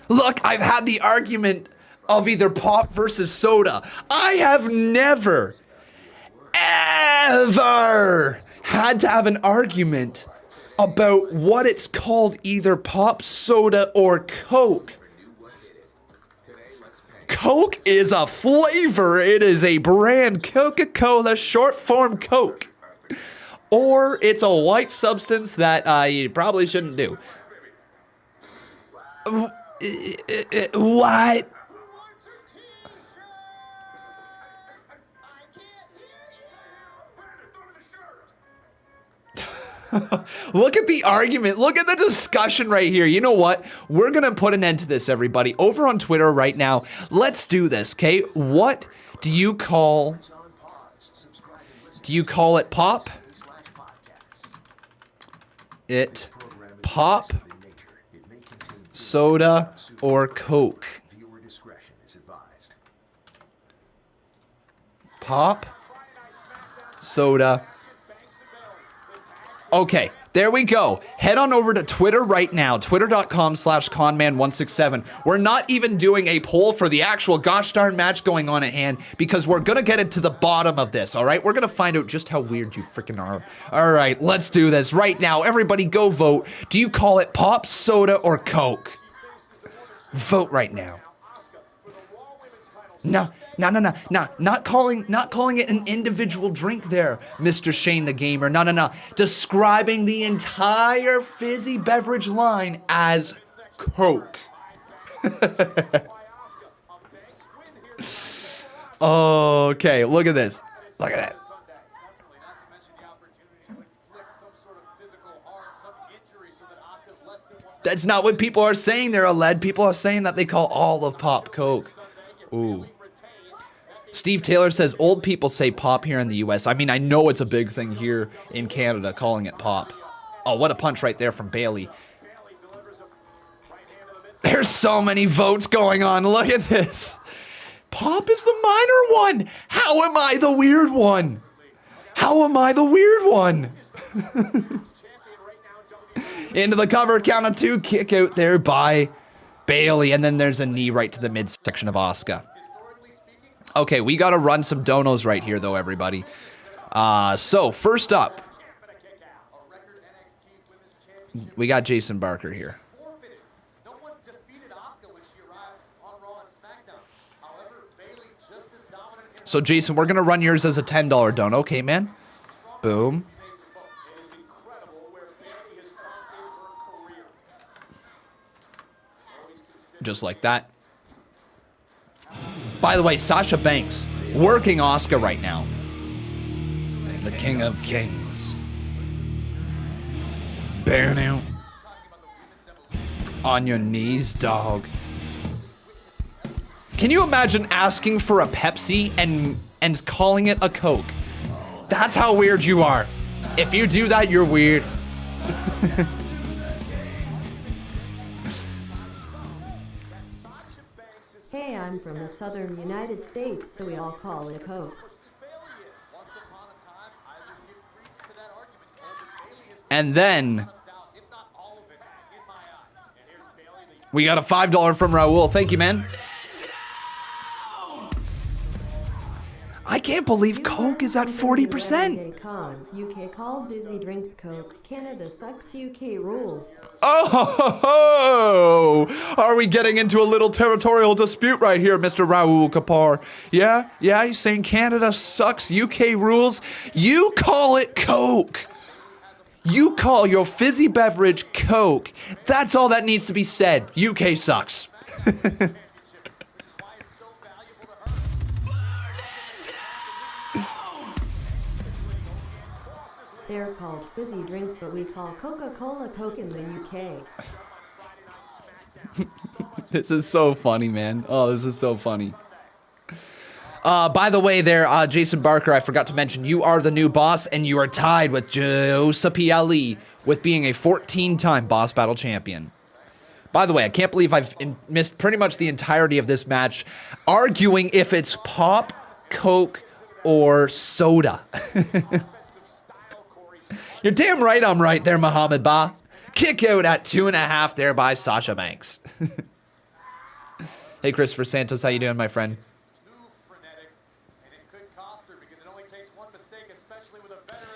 Look, I've had the argument of either pop versus soda. I have never, ever had to have an argument about what it's called, either pop, soda, or Coke. Coke is a flavor. It is a brand, Coca-Cola, short form Coke. Or it's a white substance that you probably shouldn't do. What? Look at the argument. Look at the discussion right here. You know what? We're going to put an end to this, everybody. Over on Twitter right now, let's do this, okay? What do you call... Do you call it pop? It pop, soda, or Coke? Pop, soda. Okay, there we go. Head on over to Twitter right now, twitter.com/ConMan167. We're not even doing a poll for the actual gosh darn match going on at hand because we're going to get into the bottom of this, all right? We're going to find out just how weird you freaking are. All right, let's do this right now. Everybody go vote. Do you call it pop, soda, or Coke? Vote right now. No. Not calling it an individual drink there, Mr. Shane the Gamer. No. Describing the entire fizzy beverage line as Coke. Okay, look at this. Look at that. That's not what people are saying there, Aled. People are saying that they call all of pop Coke. Ooh. Steve Taylor says old people say pop here in the US. I mean, I know it's a big thing here in Canada calling it pop. Oh, what a punch right there from Bailey. There's so many votes going on. Look at this. Pop is the minor one. How am I the weird one? How am I the weird one? Into the cover, count of 2, kick out there by Bailey. And then there's a knee right to the midsection of Asuka. Okay, we got to run some donos right here, though, everybody. So, first up, we got Jason Barker here. So, Jason, we're going to run yours as a $10 dono. Okay, man? Boom. Just like that. By the way, Sasha Banks working Asuka right now. The King of Kings. Bear now. On your knees, dog. Can you imagine asking for a Pepsi and calling it a Coke? That's how weird you are. If you do that, you're weird. come from the southern United States, so we all call it Coke. And then we got a $5 from Raul. Thank you, man. I can't believe Coke is at 40%. UK called busy drinks Coke. Canada sucks. UK rules. Oh, are we getting into a little territorial dispute right here, Mr. Raul Kapar? Yeah, he's saying Canada sucks. UK rules. You call it Coke. You call your fizzy beverage Coke. That's all that needs to be said. UK sucks. They're called fizzy drinks, but we call Coca-Cola Coke in the UK. This is so funny, man. Oh, this is so funny. By the way there, Jason Barker, I forgot to mention, you are the new boss, and you are tied with Joseph Ali with being a 14-time Boss Battle champion. By the way, I can't believe I've missed pretty much the entirety of this match, arguing if it's pop, Coke, or soda. You're damn right I'm right there, Muhammad Ba. Kick out at 2.5 there by Sasha Banks. Hey, Christopher Santos, how you doing, my friend?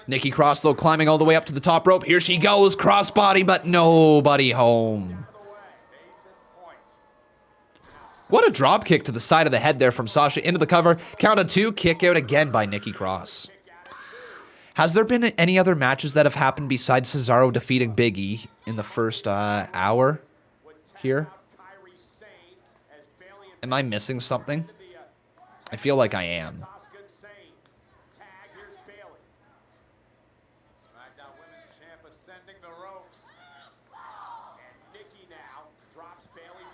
Nikki Cross, though, climbing all the way up to the top rope. Here she goes, crossbody, but nobody home. What a drop kick to the side of the head there from Sasha into the cover. Count of 2, kick out again by Nikki Cross. Has there been any other matches that have happened besides Cesaro defeating Big E in the first hour here? Am I missing something? I feel like I am.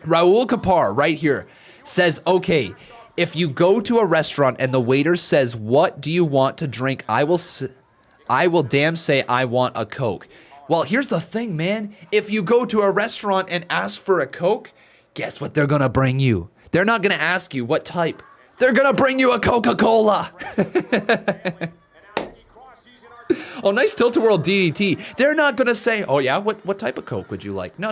Raul Kapar right here says, okay, if you go to a restaurant and the waiter says, what do you want to drink? I will damn say I want a Coke. Well, here's the thing, man. If you go to a restaurant and ask for a Coke, guess what they're going to bring you? They're not going to ask you what type. They're going to bring you a Coca-Cola. Oh, nice tilt-a-whirl DDT. They're not going to say, oh, yeah, what type of Coke would you like? No.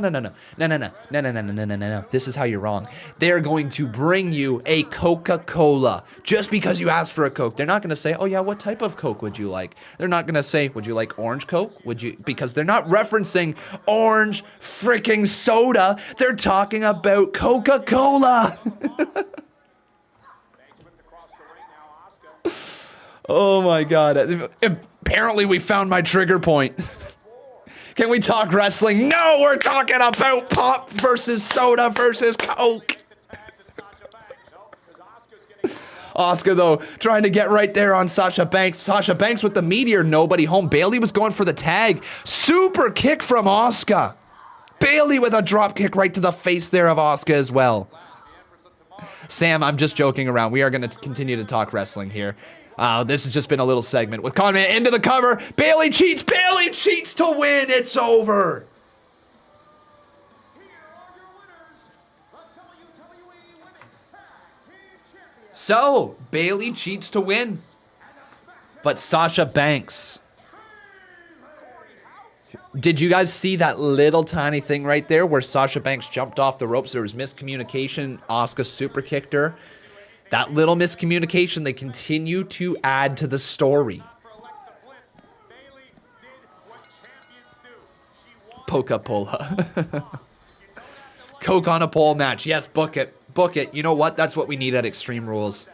This is how you're wrong. They're going to bring you a Coca-Cola just because you asked for a Coke. They're not going to say, oh, yeah, what type of Coke would you like? They're not going to say, would you like orange Coke? Because they're not referencing orange freaking soda. They're talking about Coca-Cola. Oh, my God. Apparently, we found my trigger point. Can we talk wrestling? No, we're talking about pop versus soda versus Coke. Asuka, though, trying to get right there on Sasha Banks. Sasha Banks with the meteor, nobody home. Bayley was going for the tag. Super kick from Asuka. Bayley with a drop kick right to the face there of Asuka as well. Sam, I'm just joking around. We are going to continue to talk wrestling here. This has just been a little segment with ConMan into the cover. Bayley cheats. Bayley cheats to win. It's over. So, Bayley cheats to win. But Sasha Banks. Did you guys see that little tiny thing right there where Sasha Banks jumped off the ropes? There was miscommunication. Asuka super kicked her. That little miscommunication, they continue to add to the story. Coca-Cola. Coke on a pole match. Yes, book it. Book it. You know what? That's what we need at Extreme Rules.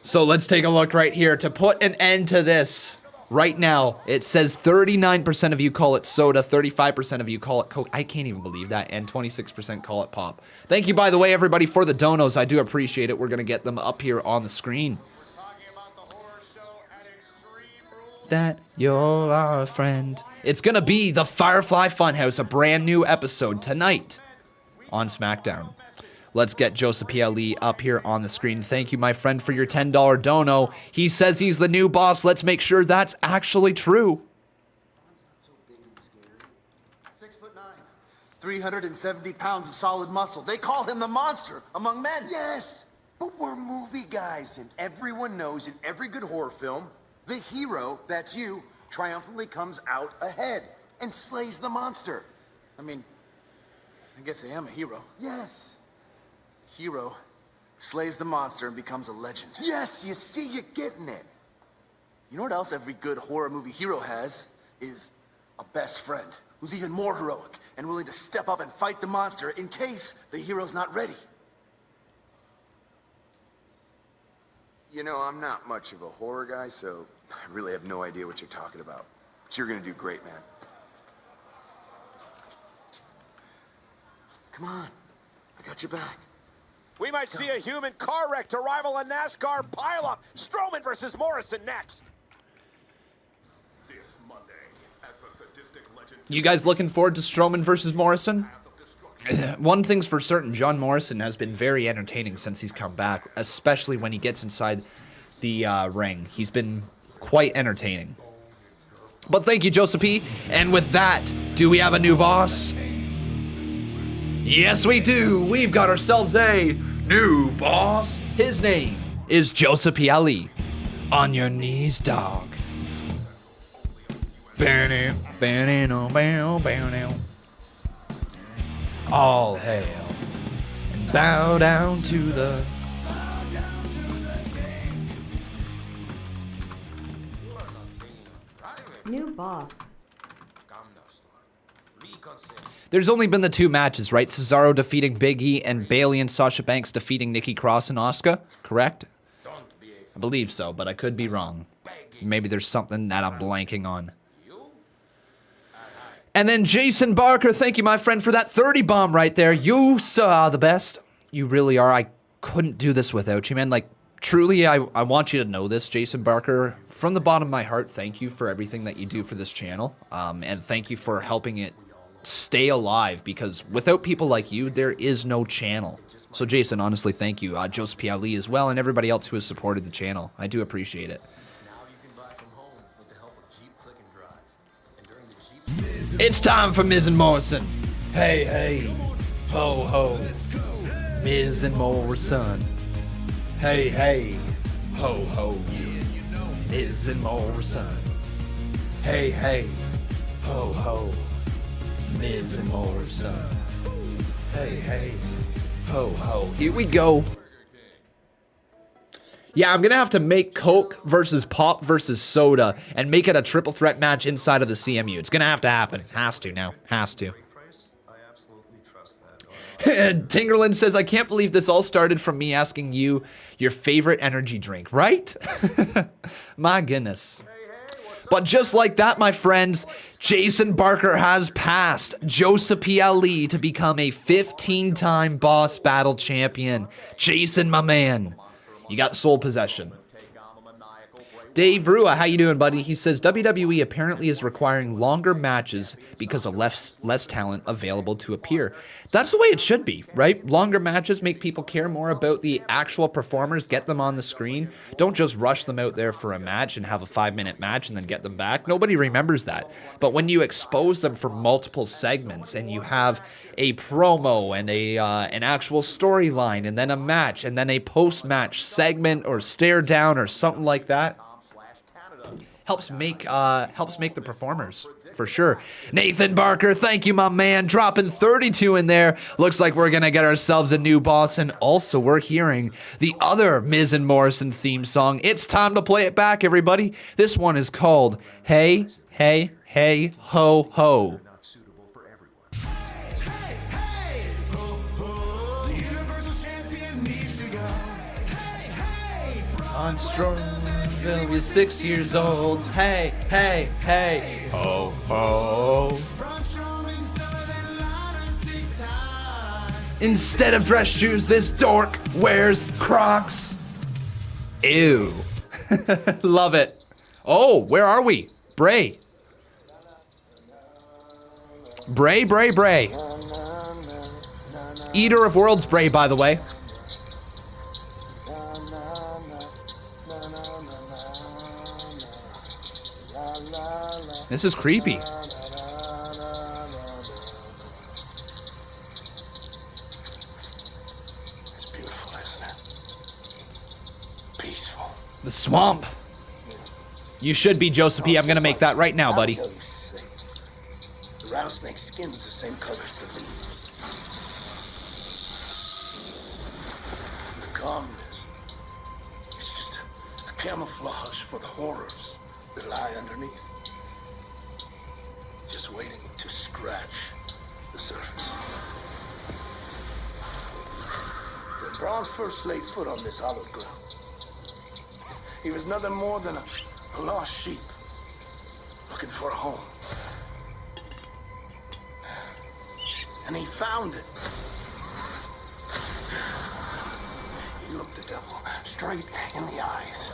So let's take a look right here to put an end to this. Right now, it says 39% of you call it soda, 35% of you call it Coke. I can't even believe that, and 26% call it pop. Thank you, by the way, everybody, for the donos. I do appreciate it. We're going to get them up here on the screen. That you're our friend. It's going to be the Firefly Fun House, a brand new episode tonight on SmackDown. Let's get Joseph PLE up here on the screen. Thank you, my friend, for your $10 dono. He says he's the new boss. Let's make sure that's actually true. 370 pounds of solid muscle. They call him the monster among men. Yes, but we're movie guys, and everyone knows in every good horror film, the hero, that's you, triumphantly comes out ahead and slays the monster. I mean, I guess I am a hero. Yes. Hero slays the monster and becomes a legend. Yes, you see, you're getting it. You know what else every good horror movie hero has? Is a best friend who's even more heroic and willing to step up and fight the monster in case the hero's not ready. You know, I'm not much of a horror guy, so I really have no idea what you're talking about. But you're gonna do great, man. Come on, I got your back. We might see a human car wreck to rival a NASCAR pileup. Strowman versus Morrison next. This Monday, as the sadistic legend. You guys looking forward to Strowman versus Morrison? One thing's for certain, John Morrison has been very entertaining since he's come back, especially when he gets inside the ring. He's been quite entertaining. But thank you, Joseph P. And with that, do we have a new boss? Yes, we do. We've got ourselves a new boss. His name is Joseph P. Ali. On your knees, dog. All hail and bow down to the... New boss. There's only been the 2 matches, right? Cesaro defeating Big E and Bayley and Sasha Banks defeating Nikki Cross and Asuka, correct? I believe so, but I could be wrong. Maybe there's something that I'm blanking on. And then Jason Barker, thank you, my friend, for that 30 bomb right there. You saw the best. You really are. I couldn't do this without you, man. Like, truly, I want you to know this, Jason Barker. From the bottom of my heart, thank you for everything that you do for this channel. And thank you for helping it stay alive, because without people like you, there is no channel. So, Jason, honestly, thank you. Joseph P. Ali as well, and everybody else who has supported the channel. I do appreciate it. It's time for Miz and Morrison. Hey, hey, ho, ho. Miz and Morrison. Hey, hey, ho, ho. Miz and Morrison. Hey, hey, ho, ho. Miz and Morrison. Hey, hey, ho, ho. Here we go. Yeah, I'm going to have to make Coke versus Pop versus Soda and make it a triple threat match inside of the CMU. It's going to happen. Has to now. Has to. Tingerland says, I can't believe this all started from me asking you your favorite energy drink, right? My goodness. But just like that, my friends, Jason Barker has passed Joseph P. Ali to become a 15-time Boss Battle champion. Jason, my man. You got sole possession. Dave Rua, how you doing, buddy? He says WWE apparently is requiring longer matches because of less talent available to appear. That's the way it should be, right? Longer matches make people care more about the actual performers, get them on the screen. Don't just rush them out there for a match and have a 5-minute match and then get them back. Nobody remembers that. But when you expose them for multiple segments and you have a promo and an actual storyline and then a match and then a post-match segment or stare down or something like that, helps make the performers, for sure. Nathan Barker, thank you, my man. Dropping 32 in there. Looks like we're going to get ourselves a new boss. And also, we're hearing the other Miz and Morrison theme song. It's time to play it back, everybody. This one is called Hey, Hey, Hey, Ho, Ho. On Strowman is 6 years old. Hey, hey, hey, ho, ho. Instead of dress shoes, this dork wears Crocs. Ew. Love it. Oh, where are we? Bray. Bray, Bray, Bray. Eater of Worlds Bray, by the way. This is creepy. The swamp. You should be, Joseph P. I'm going to make that right now, buddy. The rattlesnake's skin is the same color as the leaf. The calmness is just a camouflage for the horrors that lie underneath. Just waiting to scratch the surface. When Braun first laid foot on this hallowed ground, he was nothing more than a lost sheep looking for a home. And he found it. He looked the devil straight in the eyes.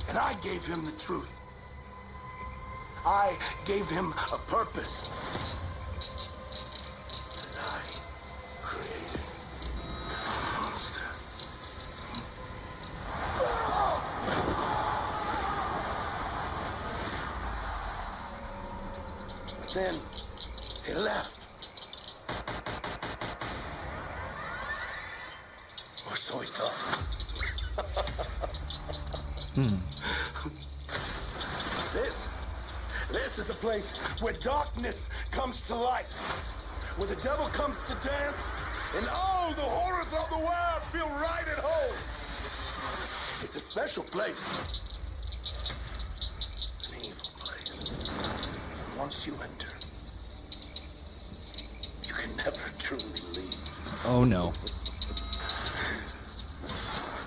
And I gave him the truth. I gave him a purpose. And I created a monster. But then he left. Or so he thought. This is a place where darkness comes to light, where the devil comes to dance, and all the horrors of the world feel right at home. It's a special place. An evil place. And once you enter, you can never truly leave. Oh no.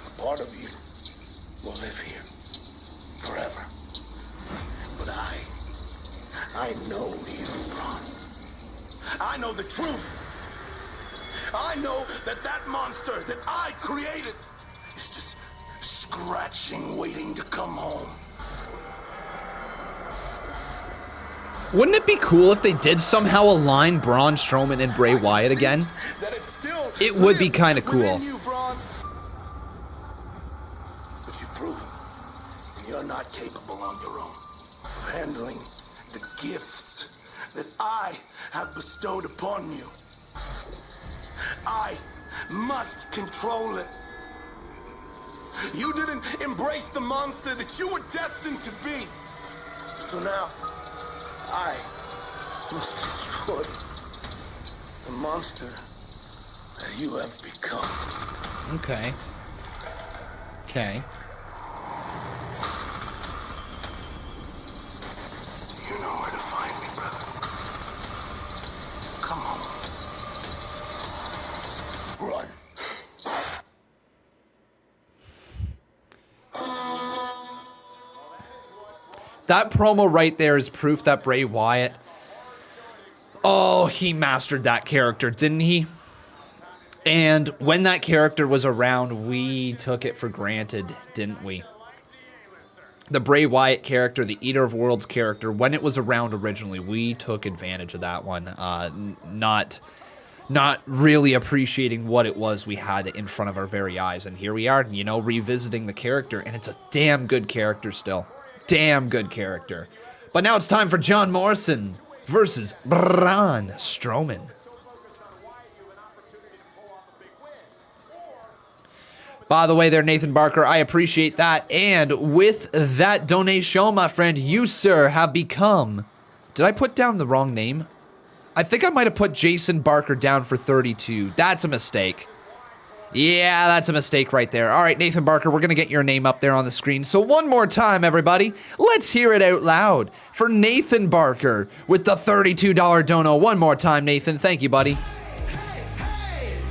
A part of you will live here forever. But I know you, Braun. I know the truth. I know that that monster that I created is just scratching, waiting to come home. Wouldn't it be cool if they did somehow align Braun Strowman and Bray Wyatt again? It would be kind of cool. But you've proven you're not capable on your own of handling the gifts that I have bestowed upon you. I must control it. You didn't embrace the monster that you were destined to be. So now, I must destroy the monster that you have become. Okay. Okay. You know where to find me, brother. Come on. Run. That promo right there is proof that Bray Wyatt, oh, he mastered that character, didn't he? And when that character was around, we took it for granted, didn't we? The Bray Wyatt character, the Eater of Worlds character, when it was around originally, we took advantage of that one. Not really appreciating what it was we had in front of our very eyes. And here we are, you know, revisiting the character, and it's a damn good character still. Damn good character. But now it's time for John Morrison versus Braun Strowman. By the way there, Nathan Barker, I appreciate that. And with that donation, my friend, you, sir, have become... Did I put down the wrong name? I think I might have put Jason Barker down for 32. That's a mistake. Yeah, that's a mistake right there. All right, Nathan Barker, we're going to get your name up there on the screen. So one more time, everybody, let's hear it out loud for Nathan Barker with the $32 dono. One more time, Nathan. Thank you, buddy.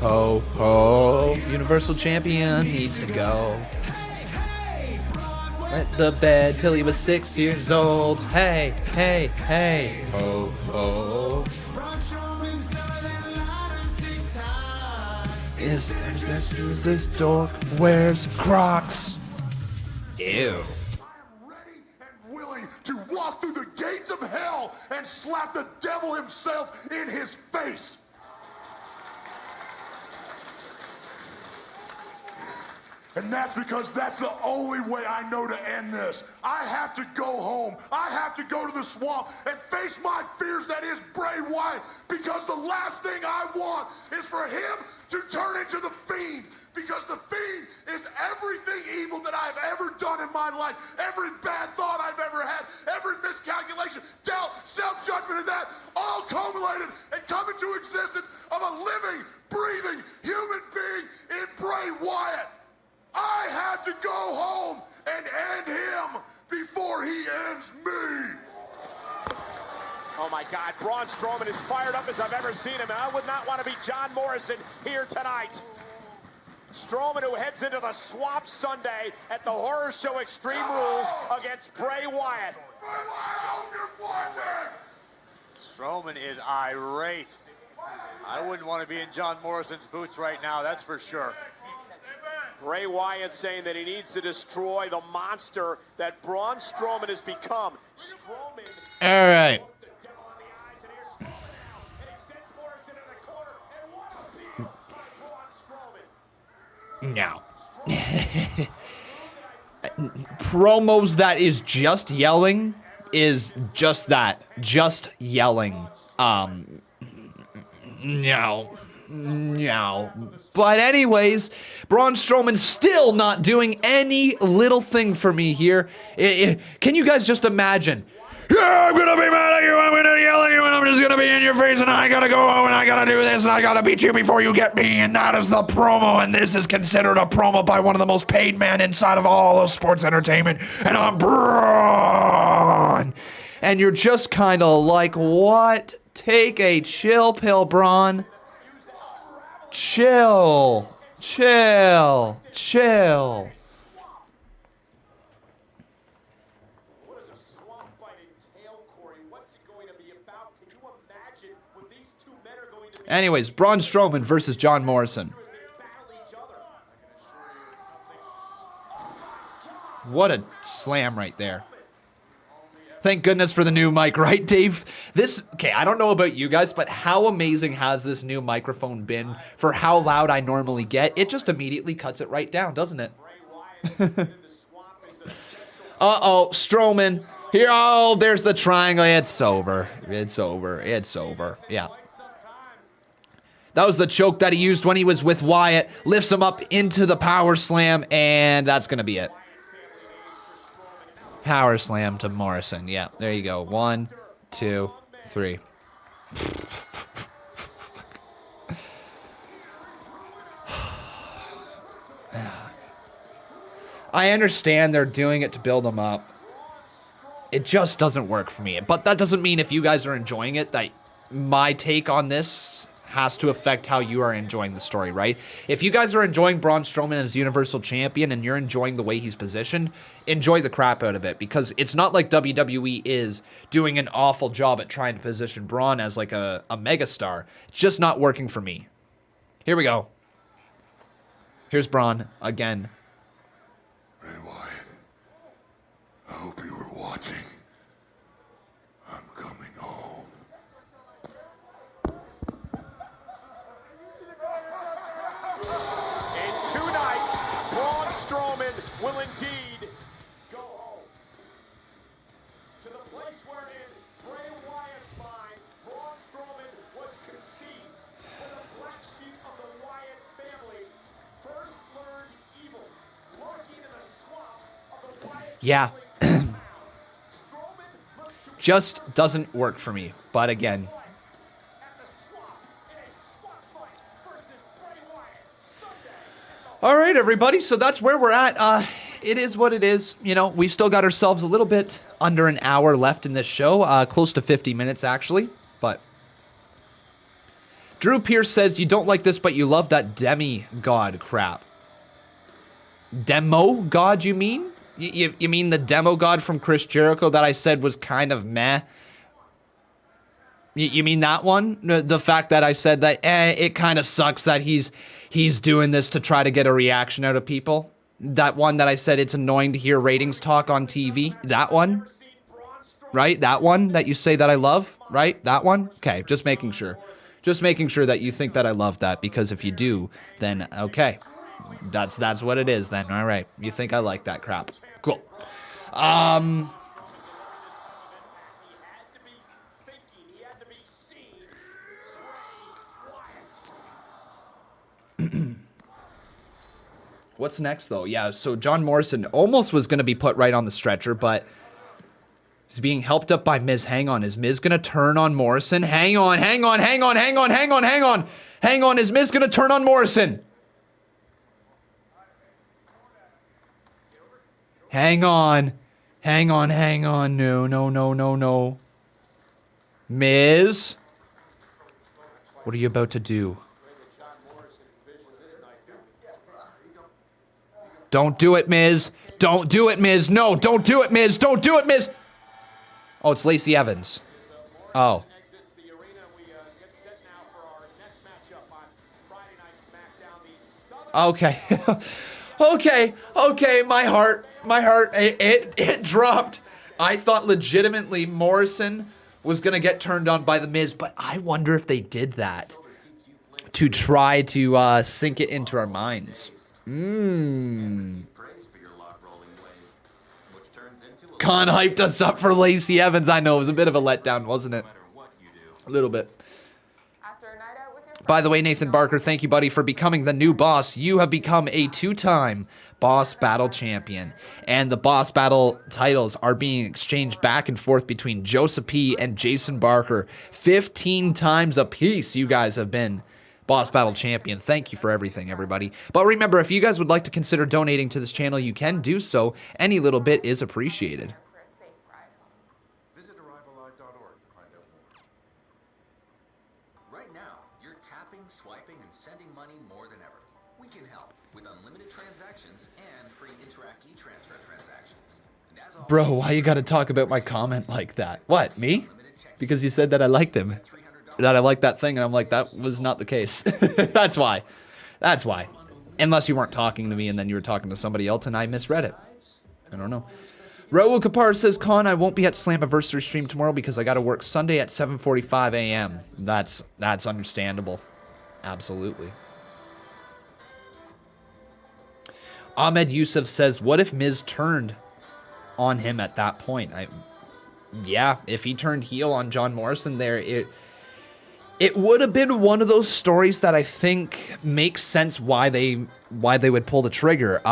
Ho, ho, Universal Champion needs to go. Went to bed till he was 6 years old. Hey, hey, hey. Ho, ho. Is this dork wears Crocs? Ew. I'm ready and willing to walk through the gates of hell and slap the devil himself in his face. And that's because that's the only way I know to end this. I have to go home. I have to go to the swamp and face my fears, that is Bray Wyatt, because the last thing I want is for him to turn into the Fiend. because the Fiend is everything evil that I've ever done in my life. Every bad thought I've ever had, every miscalculation, doubt, self-judgment, and that all culminated and come into existence of a living, breathing human being in Bray Wyatt. I had to go home and end him before he ends me. Oh my God, Braun Strowman is fired up as I've ever seen him, and I would not want to be John Morrison here tonight. Strowman, who heads into the Swamp Sunday at the Horror Show Extreme Rules against Bray Wyatt. Strowman is irate. I wouldn't want to be in John Morrison's boots right now, that's for sure. Bray Wyatt saying that he needs to destroy the monster that Braun Strowman has become. Strowman. All right. No. Promos that is just yelling is just that. Just yelling. No. No. But anyways, Braun Strowman's still not doing any little thing for me here. Can you guys just imagine? Yeah, I'm gonna be mad at you, I'm gonna yell at you, and I'm just gonna be in your face, and I gotta go home, and I gotta do this, and I gotta beat you before you get me, and that is the promo, and this is considered a promo by one of the most paid men inside of all of sports entertainment, and I'm Braun. And you're just kind of like, what? Take a chill pill, Braun. Chill. Chill. Chill. Anyways, Braun Strowman versus John Morrison. What a slam right there. Thank goodness for the new mic, right, Dave? Okay, I don't know about you guys, but how amazing has this new microphone been for how loud I normally get? It just immediately cuts it right down, doesn't it? Uh-oh, Strowman. Here, oh, there's the triangle. It's over. It's over. It's over. Yeah. That was the choke that he used when he was with Wyatt. Lifts him up into the power slam, and that's going to be it. Power slam to Morrison. Yeah, there you go. 1, 2, 3. I understand they're doing it to build him up. It just doesn't work for me. But that doesn't mean if you guys are enjoying it that my take on this has to affect how you are enjoying the story, right? If you guys are enjoying Braun Strowman as Universal Champion and you're enjoying the way he's positioned, enjoy the crap out of it, because it's not like WWE is doing an awful job at trying to position Braun as like a megastar. It's just not working for me. Here we go. Here's Braun again. Bray Wyatt, I hope you were watching. I'm coming home. In 2 nights, Braun Strowman will indeed go home. To the place wherein Bray Wyatt's mind, Braun Strowman was conceived. When the black sheep of the Wyatt family first learned evil, lurking in the swamps of the Wyatt Yeah. Just doesn't work for me. But again, all right, everybody. So that's where we're at. It is what it is. You know, we still got ourselves a little bit under an hour left in this show. Close to 50 minutes, actually. But Drew Pierce says, you don't like this, but you love that demigod crap. Demo god, you mean? You mean the demo god from Chris Jericho that I said was kind of meh? You mean that one? The fact that I said that it kind of sucks that he's doing this to try to get a reaction out of people? That one that I said it's annoying to hear ratings talk on TV? That one? Right? That one that you say that I love? Right? That one? Okay, just making sure. Just making sure that you think that I love that, because if you do, then okay. That's what it is then. All right. You think I like that crap. Cool. What's next, though? Yeah, so John Morrison almost was going to be put right on the stretcher, but he's being helped up by Miz. Hang on. Is Miz going to turn on Morrison? Hang on. Hang on. Is Miz going to turn on Morrison? Hang on. No. Miz? What are you about to do? Don't do it, Miz. No, don't do it, Miz. Don't do it, Miz. Oh, it's Lacey Evans. Oh. Okay. Okay, my heart, it dropped. I thought legitimately Morrison was going to get turned on by The Miz, but I wonder if they did that to try to sink it into our minds. Con hyped us up for Lacey Evans. I know, it was a bit of a letdown, wasn't it? A little bit. By the way, Nathan Barker, thank you, buddy, for becoming the new boss. You have become a 2-time Boss Battle champion. And the Boss Battle titles are being exchanged back and forth between Joseph P. and Jason Barker. 15 times apiece you guys have been Boss Battle champion. Thank you for everything, everybody. But remember, if you guys would like to consider donating to this channel, you can do so. Any little bit is appreciated. Visit arrivallive.org to find out more. Right now, you're tapping, swiping, and sending money more than ever. We can help with unlimited transactions and free Interact e-transfer transactions. And as always, Bro, why you gotta talk about my comment like that? What, me? Because you said that I liked him. That I liked that thing, and I'm like, that was not the case. That's why. Unless you weren't talking to me, and then you were talking to somebody else, and I misread it. I don't know. Raul Kapar says, Con, I won't be at Slammiversary stream tomorrow because I gotta work Sunday at 7:45 a.m. That's understandable. Absolutely. Ahmed Yusuf says, what if Miz turned on him at that point? Yeah, if he turned heel on John Morrison there, it would have been one of those stories that I think makes sense why they would pull the trigger.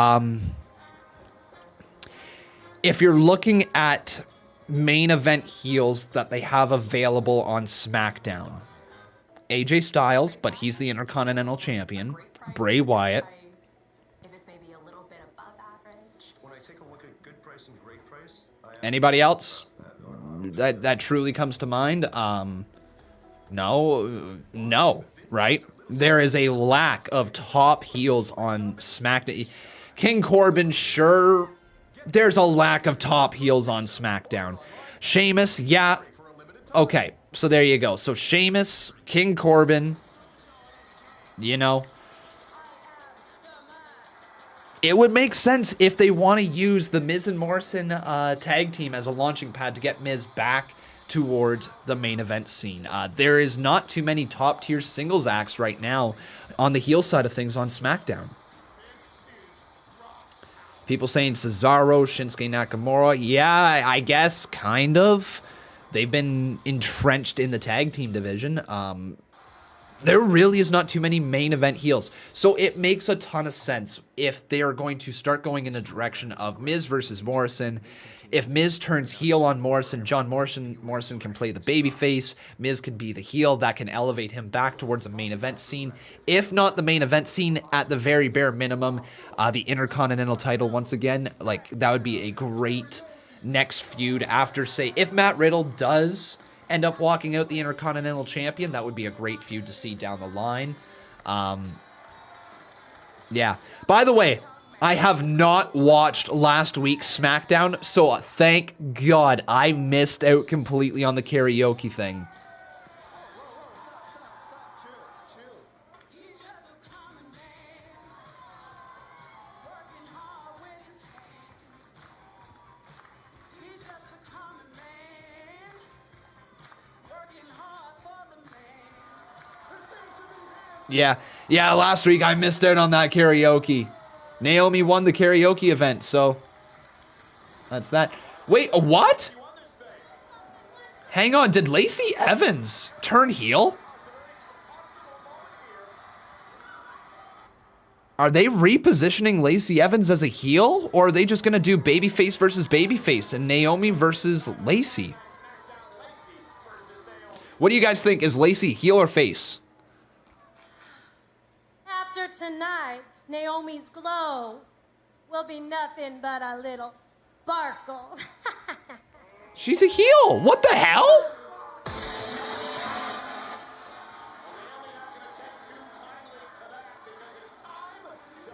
If you're looking at main event heels that they have available on SmackDown, AJ Styles, but he's the Intercontinental Champion, Bray Wyatt. Anybody else that truly comes to mind? No, right? There is a lack of top heels on SmackDown. King Corbin, sure. There's a lack of top heels on SmackDown. Sheamus, yeah. Okay, so there you go. So Sheamus, King Corbin, you know. It would make sense if they want to use the Miz and Morrison tag team as a launching pad to get Miz back towards the main event scene. There is not too many top tier singles acts right now on the heel side of things on SmackDown. People saying Cesaro, Shinsuke Nakamura. Yeah, I guess kind of. They've been entrenched in the tag team division. There really is not too many main event heels. So it makes a ton of sense if they are going to start going in the direction of Miz versus Morrison. If Miz turns heel on Morrison, John Morrison can play the babyface. Miz can be the heel. That can elevate him back towards a main event scene. If not the main event scene, at the very bare minimum, the Intercontinental title once again. Like, that would be a great next feud after, say, if Matt Riddle does end up walking out the Intercontinental Champion, that would be a great feud to see down the line. Yeah. By the way, I have not watched last week's SmackDown, so thank God I missed out completely on the karaoke thing. Yeah, last week I missed out on that karaoke. Naomi won the karaoke event, so that's that. Wait, what? Hang on, did Lacey Evans turn heel? Are they repositioning Lacey Evans as a heel? Or are they just going to do babyface versus babyface and Naomi versus Lacey? What do you guys think? Is Lacey heel or face? After tonight, Naomi's glow will be nothing but a little sparkle. She's a heel. What the hell?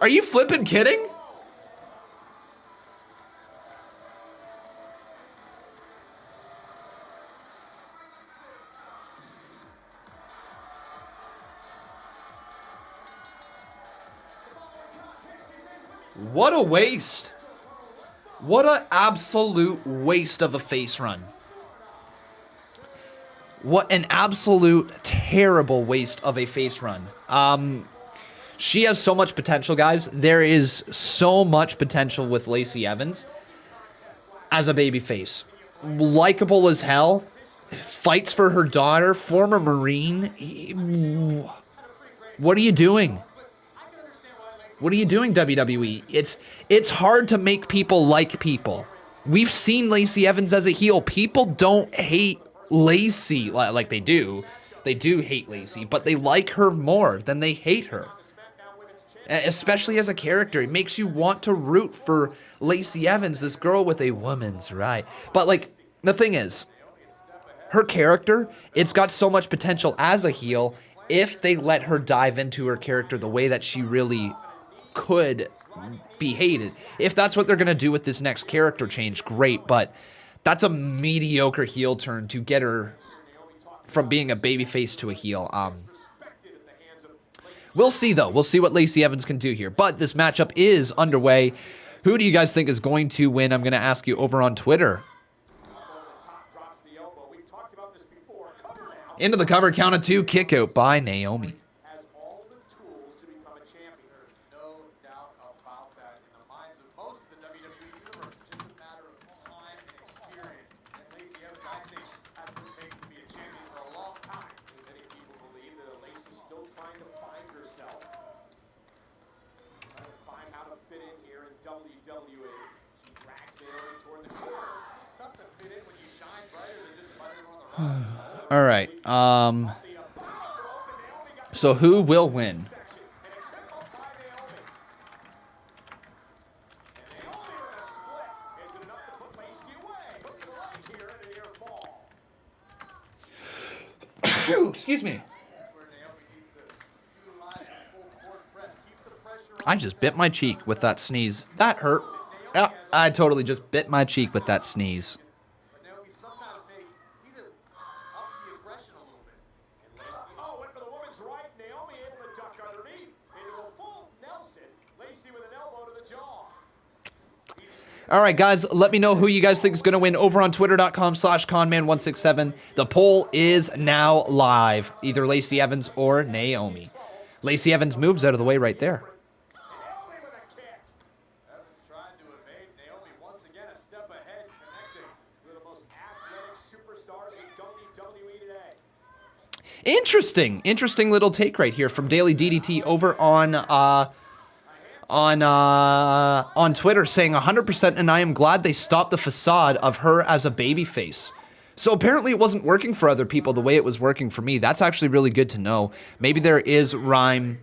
Are you flipping kidding? What a waste. What an absolute waste of a face run. What an absolute terrible waste of a face run. She has so much potential, guys. There is so much potential with Lacey Evans as a babyface. Likeable as hell. Fights for her daughter. Former Marine. What are you doing? What are you doing, WWE? It's hard to make people like people. We've seen Lacey Evans as a heel. People don't hate Lacey like they do. They do hate Lacey, but they like her more than they hate her. Especially as a character. It makes you want to root for Lacey Evans, this girl with a woman's right. But, like, the thing is, her character, it's got so much potential as a heel if they let her dive into her character the way that she really could be hated. If that's what they're going to do with this next character change, great. But that's a mediocre heel turn to get her from being a babyface to a heel. We'll see, though. We'll see what Lacey Evans can do here. But this matchup is underway. Who do you guys think is going to win? I'm going to ask you over on Twitter. Into the cover, count of 2, kick out by Naomi. All right. So who will win? Excuse me. I just bit my cheek with that sneeze. That hurt. Yeah, I totally just bit my cheek with that sneeze. All right, guys, let me know who you guys think is going to win over on twitter.com/Conman167. The poll is now live. Either Lacey Evans or Naomi. Lacey Evans moves out of the way right there. Interesting little take right here from Daily DDT over on Twitter, saying 100%, and I am glad they stopped the facade of her as a babyface. So apparently it wasn't working for other people the way it was working for me. That's actually really good to know. Maybe there is rhyme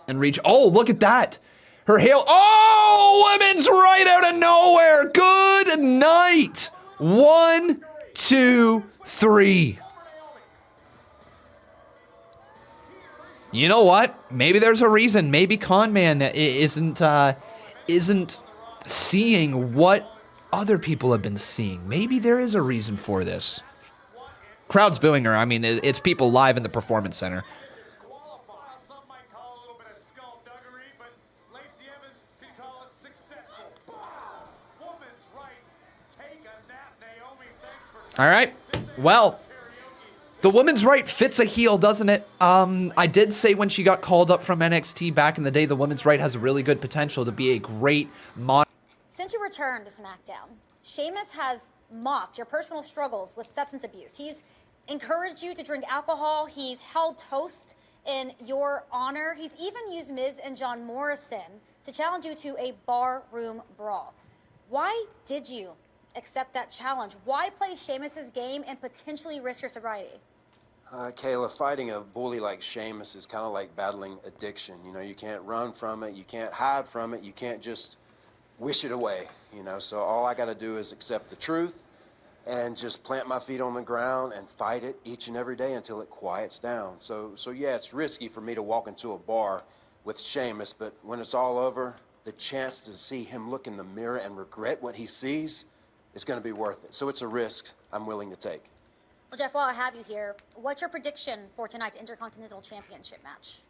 and reach. Oh, look at that. Her hail. Oh, women's right out of nowhere. Good night. 1, 2, 3. You know what? Maybe there's a reason. Maybe ConMan isn't seeing what other people have been seeing. Maybe there is a reason for this. Crowd's booing her. I mean, it's people live in the Performance Center. All right. Well, the woman's right fits a heel, doesn't it? I did say when she got called up from NXT back in the day, the woman's right has a really good potential to be a great mod. Since you returned to SmackDown, Sheamus has mocked your personal struggles with substance abuse. He's encouraged you to drink alcohol. He's held toast in your honor. He's even used Miz and John Morrison to challenge you to a barroom brawl. Why did you accept that challenge? Why play Sheamus's game and potentially risk your sobriety? Kayla, fighting a bully like Sheamus is kind of like battling addiction. You know, you can't run from it, you can't hide from it, you can't just wish it away, you know. So all I got to do is accept the truth and just plant my feet on the ground and fight it each and every day until it quiets down. So yeah, it's risky for me to walk into a bar with Sheamus, but when it's all over, the chance to see him look in the mirror and regret what he sees is going to be worth it. So it's a risk I'm willing to take. Well, Jeff, while I have you here, what's your prediction for tonight's Intercontinental Championship match?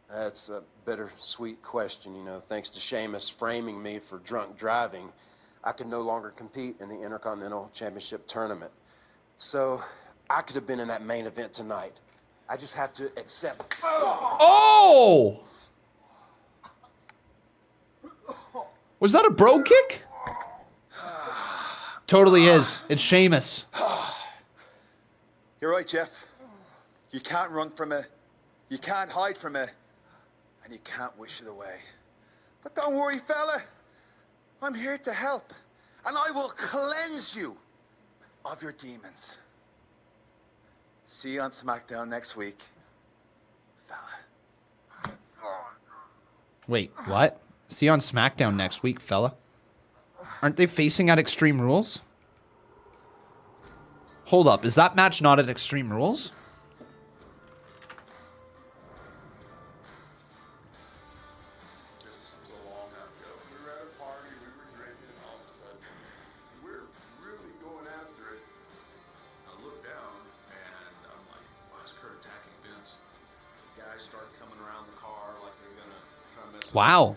That's a bittersweet question. You know, thanks to Sheamus framing me for drunk driving, I could no longer compete in the Intercontinental Championship tournament. So I could have been in that main event tonight. I just have to accept. Oh! Was that a bro kick? Totally is. It's Sheamus. You're right, Jeff. You can't run from it. You can't hide from it. And you can't wish it away. But don't worry, fella. I'm here to help. And I will cleanse you of your demons. See you on SmackDown next week, fella. Wait, what? See you on SmackDown next week, fella. Aren't they facing at Extreme Rules? Hold up, is that match not at Extreme Rules? This was a long time ago. We were at a party, we were drinking, and all of a sudden, we're really going after it. I look down, and I'm like, why is Kurt attacking Vince? Guys start coming around the car like they're gonna try to mess with Wow.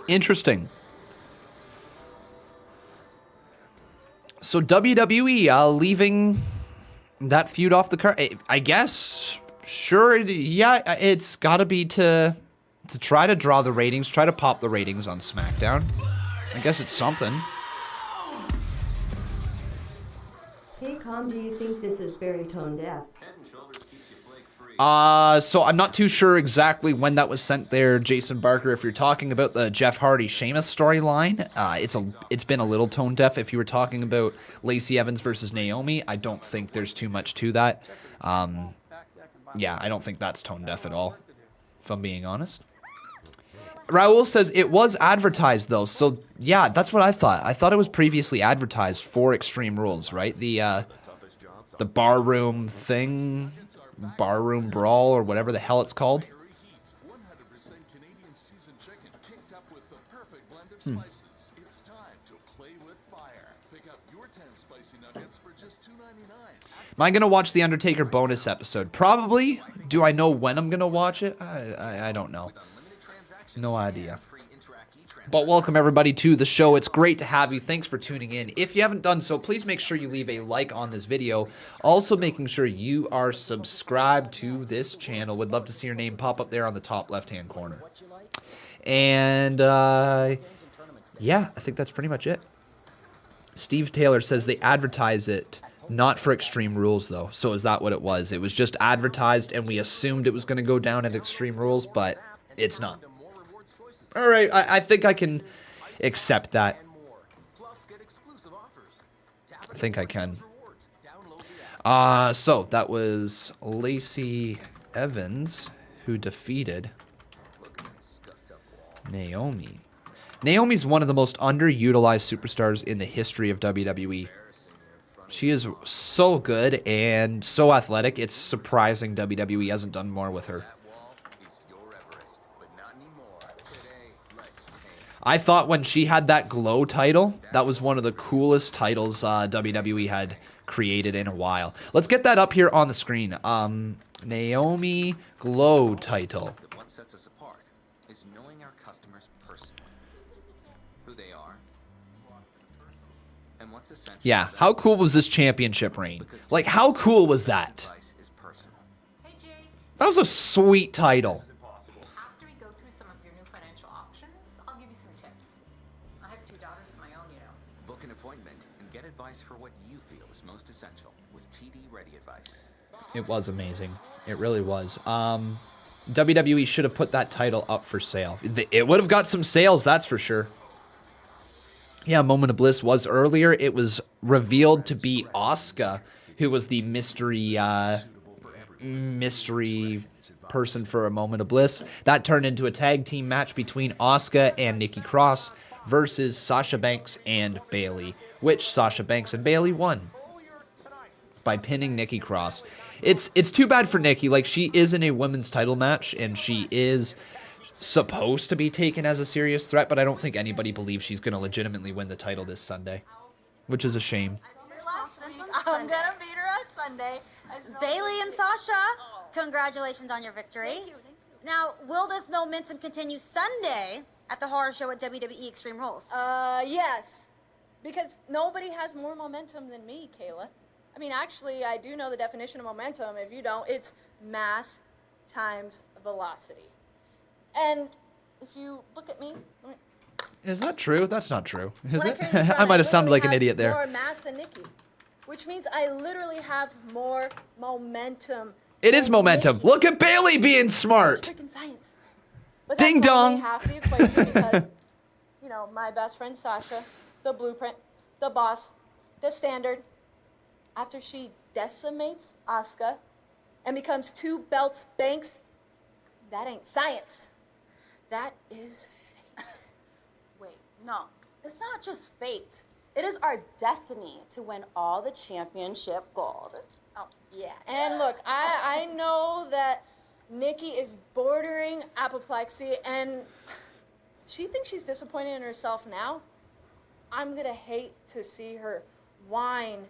Interesting. So WWE leaving that feud off the card. I guess, sure, yeah, it's got to be to try to draw the ratings, try to pop the ratings on SmackDown. I guess it's something. Hey, Com, do you think this is very tone deaf? So I'm not too sure exactly when that was sent there, Jason Barker. If you're talking about the Jeff Hardy Sheamus storyline, it's been a little tone deaf. If you were talking about Lacey Evans versus Naomi, I don't think there's too much to that. Yeah, I don't think that's tone deaf at all, if I'm being honest. Raul says it was advertised though, so yeah, that's what I thought. I thought it was previously advertised for Extreme Rules, right? The barroom thing. Barroom Brawl or whatever the hell it's called. Am I going to watch the Undertaker bonus episode? Probably. Do I know when I'm going to watch it? I don't know. No idea. But welcome everybody to the show. It's great to have you. Thanks for tuning in. If you haven't done so, please make sure you leave a like on this video. Also making sure you are subscribed to this channel. Would love to see your name pop up there on the top left-hand corner. And yeah, I think that's pretty much it. Steve Taylor says they advertise it not for Extreme Rules though. So is that what it was? It was just advertised and we assumed it was going to go down at Extreme Rules, but it's not. All right, I think I can accept that. I think I can. So that was Lacey Evans who defeated Naomi. Naomi's one of the most underutilized superstars in the history of WWE. She is so good and so athletic. It's surprising WWE hasn't done more with her. I thought when she had that Glow title, that was one of the coolest titles WWE had created in a while. Let's get that up here on the screen. Naomi Glow title. What sets us apart is knowing our customers personally, who they are, and what's essential. Yeah, how cool was this championship reign? Like, how cool was that? That was a sweet title. After we go through some of your new financial options, I'll give you some tips. I have 2 daughters of my own, you know. Book an appointment and get advice for what you feel is most essential with TD Radio It was amazing. It really was. WWE should have put that title up for sale. It would have got some sales, that's for sure. Yeah, Moment of Bliss was earlier. It was revealed to be Asuka, who was the mystery person for a Moment of Bliss. That turned into a tag team match between Asuka and Nikki Cross versus Sasha Banks and Bayley, which Sasha Banks and Bayley won by pinning Nikki Cross. It's too bad for Nikki. Like, she is in a women's title match, and she is supposed to be taken as a serious threat, but I don't think anybody believes she's going to legitimately win the title this Sunday, which is a shame. I'm gonna beat her on Sunday. Bayley and Sasha, congratulations on your victory. Now, will this momentum continue Sunday at the horror show at WWE Extreme Rules? Yes. Because nobody has more momentum than me, Kayla. I mean, actually, I do know the definition of momentum. If you don't, it's mass times velocity. And if you look at me... Is that true? That's not true, is When it? I carry this I might have around, sounded like an literally idiot have there. more mass than Nikki, which means I literally have more momentum. It is momentum. Look at Bayley being smart. Freaking science. But Ding that's dong. only half the equation because, you know, my best friend Sasha, the blueprint, the boss, the standard, after she decimates Asuka and becomes 2 belts Banks, that ain't science. That is fate. Wait, no. It's not just fate. It is our destiny to win all the championship gold. Oh, yeah. And look, I know that Nikki is bordering apoplexy, and she thinks she's disappointed in herself now. I'm gonna hate to see her whine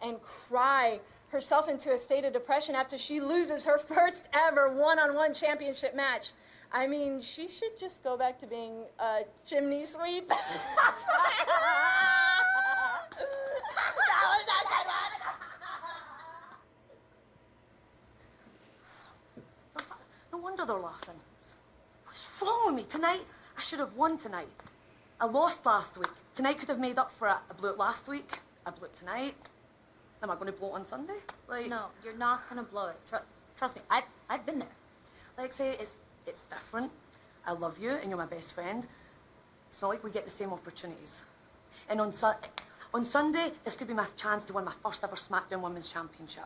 and cry herself into a state of depression after she loses her first ever one-on-one championship match. I mean, she should just go back to being a chimney sweep. That was a good one. No wonder they're laughing. What's wrong with me? Tonight, I should have won tonight. I lost last week. Tonight could have made up for it. I blew it last week. I blew it tonight. Am I going to blow it on Sunday? Like, No, you're not gonna blow it. Trust me, I've been there. like say, it's different. I love you, and you're my best friend. It's not like we get the same opportunities. And on Sunday, this could be my chance to win my first ever SmackDown Women's Championship.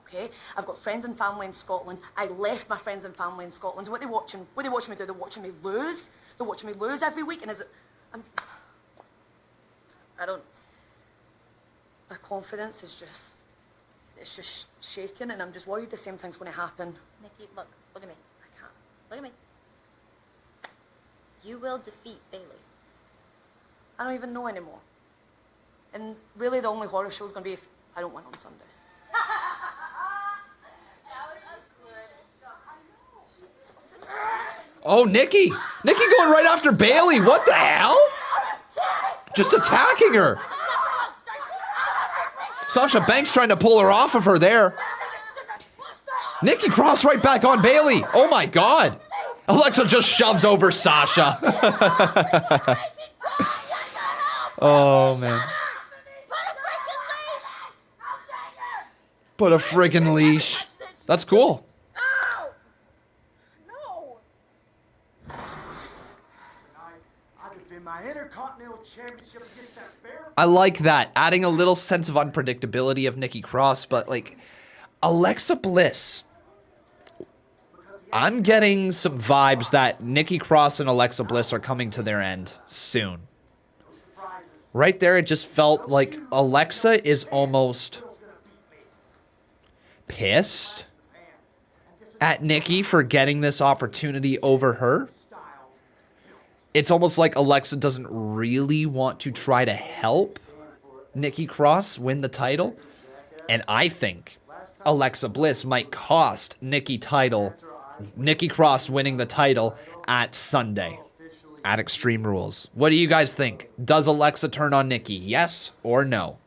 Okay? I've got friends and family in Scotland. I left my friends and family in Scotland. What are they watching me do? They're watching me lose. They're watching me lose every week. And my confidence is just shaking, and I'm just worried the same thing's going to happen. Nikki, look at me. I can't. Look at me. You will defeat Bayley. I don't even know anymore. And really, the only horror show's going to be if I don't win on Sunday. Oh, Nikki. Nikki going right after Bayley. What the hell? Just attacking her. Sasha Banks trying to pull her off of her there. Nikki Cross right back on Bayley. Oh my God. Alexa just shoves over Sasha. Oh man. Put a freaking leash. That's cool. My Intercontinental Championship against that bear. I like that. Adding a little sense of unpredictability of Nikki Cross, but like Alexa Bliss. I'm getting some vibes that Nikki Cross and Alexa Bliss are coming to their end soon. Right there, it just felt like Alexa is almost pissed at Nikki for getting this opportunity over her. It's almost like Alexa doesn't really want to try to help Nikki Cross win the title. And I think Alexa Bliss might cost Nikki Cross winning the title at Sunday at Extreme Rules. What do you guys think? Does Alexa turn on Nikki? Yes or no?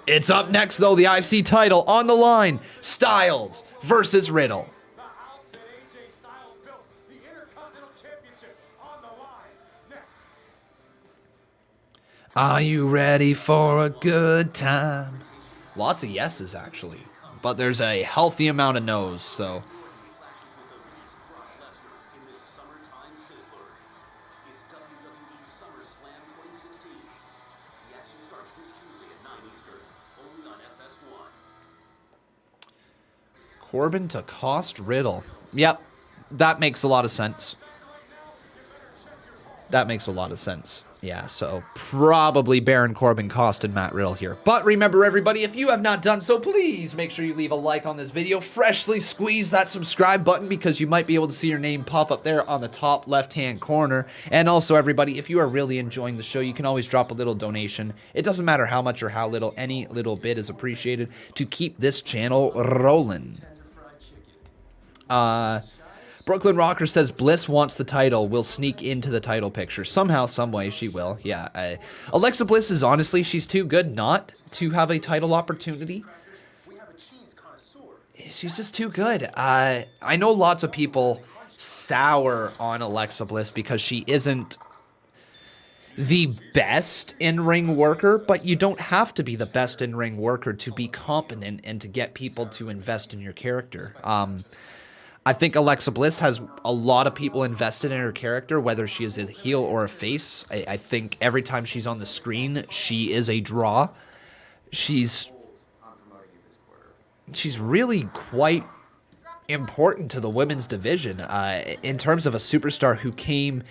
It's up next, though. The IC title on the line. Styles versus Riddle. Are you ready for a good time? Lots of yeses, actually. But there's a healthy amount of no's, so... Corbin to cost Riddle. Yep, that makes a lot of sense. That makes a lot of sense. Yeah, so probably Baron Corbin costed Matt Riddle here. But remember, everybody, if you have not done so, please make sure you leave a like on this video. Freshly squeeze that subscribe button because you might be able to see your name pop up there on the top left-hand corner. And also, everybody, if you are really enjoying the show, you can always drop a little donation. It doesn't matter how much or how little. Any little bit is appreciated to keep this channel rolling. Brooklyn Rocker says Bliss wants the title, will sneak into the title picture. Somehow, some way, she will. Yeah, Alexa Bliss is honestly, she's too good not to have a title opportunity. She's just too good. I know lots of people sour on Alexa Bliss because she isn't the best in-ring worker, but you don't have to be the best in-ring worker to be competent and to get people to invest in your character. I think Alexa Bliss has a lot of people invested in her character, whether she is a heel or a face. I think every time she's on the screen, she is a draw. She's really quite important to the women's division in terms of a superstar who came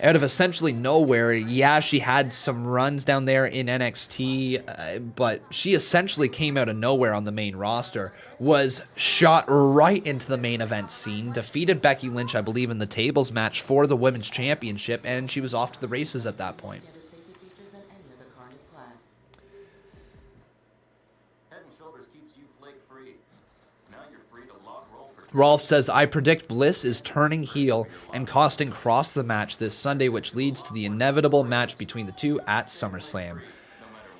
out of essentially nowhere. Yeah, she had some runs down there in NXT, but she essentially came out of nowhere on the main roster, was shot right into the main event scene, defeated Becky Lynch, I believe, in the tables match for the women's championship, and she was off to the races at that point. Rolf says, I predict Bliss is turning heel and costing Cross the match this Sunday, which leads to the inevitable match between the two at SummerSlam.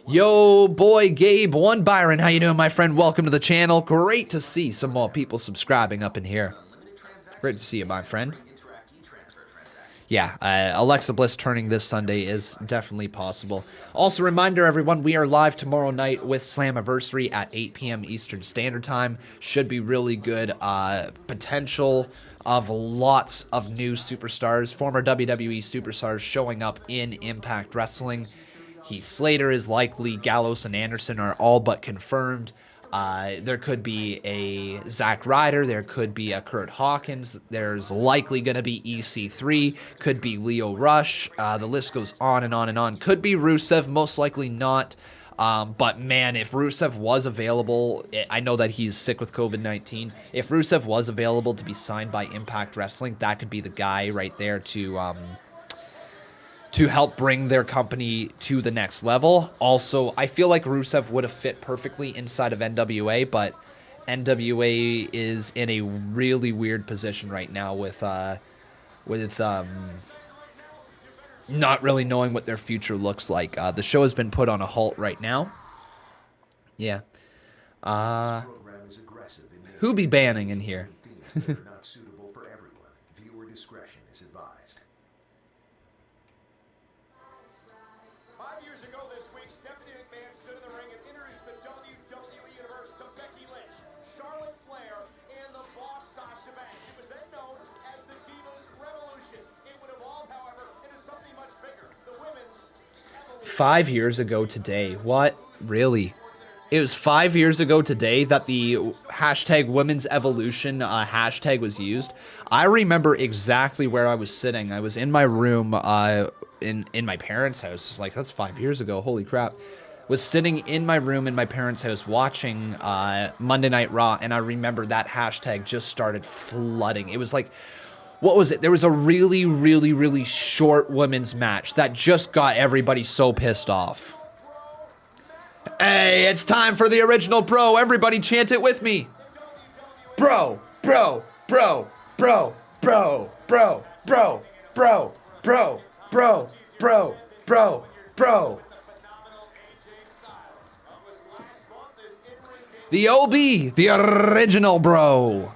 Yo, boy, Gabe, One Byron, how you doing, my friend? Welcome to the channel. Great to see some more people subscribing up in here. Great to see you, my friend. Yeah, Alexa Bliss turning this Sunday is definitely possible. Also, reminder, everyone, we are live tomorrow night with Slammiversary at 8 p.m. Eastern Standard Time. Should be really good. Potential of lots of new superstars, former WWE superstars showing up in Impact Wrestling. Heath Slater is likely. Gallows and Anderson are all but confirmed. There could be a Zack Ryder. There could be a Kurt Hawkins. There's likely going to be EC3. Could be Leo Rush. The list goes on and on and on. Could be Rusev. Most likely not. But man, if Rusev was available, I know that he's sick with COVID-19. If Rusev was available to be signed by Impact Wrestling, that could be the guy right there to help bring their company to the next level. Also, I feel like Rusev would have fit perfectly inside of NWA, but NWA is in a really weird position right now with not really knowing what their future looks like. The show has been put on a halt right now. Yeah. Who be banning in here? "5 years ago today." What? Really? It was 5 years ago today that the hashtag Women's Evolution hashtag was used. I remember exactly where I was sitting. I was in my room in my parents' house. Like, that's 5 years ago. Holy crap. Was sitting in my room in my parents' house watching Monday Night Raw, and I remember that hashtag just started flooding. It was like, what was it? There was a really, really, really short women's match that just got everybody so pissed off. Hey, it's time for the original bro. Everybody chant it with me. Bro, bro, bro, bro, bro, bro, bro, bro, bro, bro, bro, bro, bro. The OB, the original bro.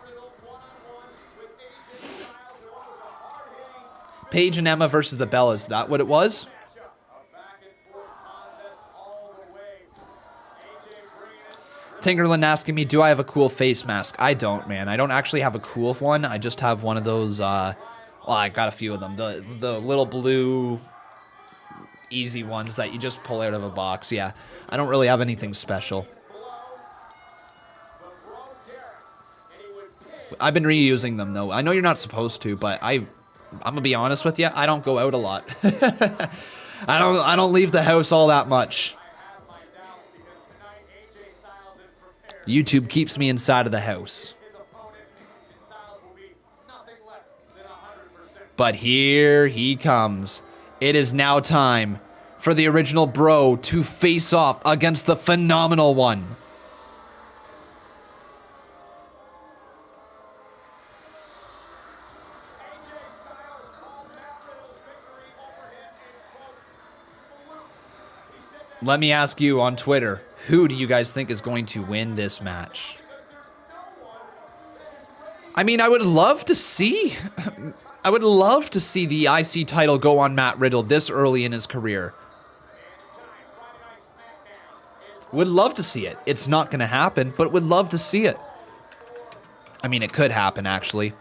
Paige and Emma versus the Bellas. Is that what it was? Tinkerland asking me, do I have a cool face mask? I don't, man. I don't actually have a cool one. I just have one of those, well, I got a few of them. The little blue, easy ones that you just pull out of a box. Yeah, I don't really have anything special. I've been reusing them, though. I know you're not supposed to, but I'm gonna be honest with you. I don't go out a lot. I don't leave the house all that much. YouTube keeps me inside of the house. But here he comes. It is now time for the original Bro to face off against the phenomenal one. Let me ask you on Twitter, who do you guys think is going to win this match? I mean, I would love to see the IC title go on Matt Riddle this early in his career. Would love to see it. It's not going to happen, but would love to see it. I mean, it could happen, actually.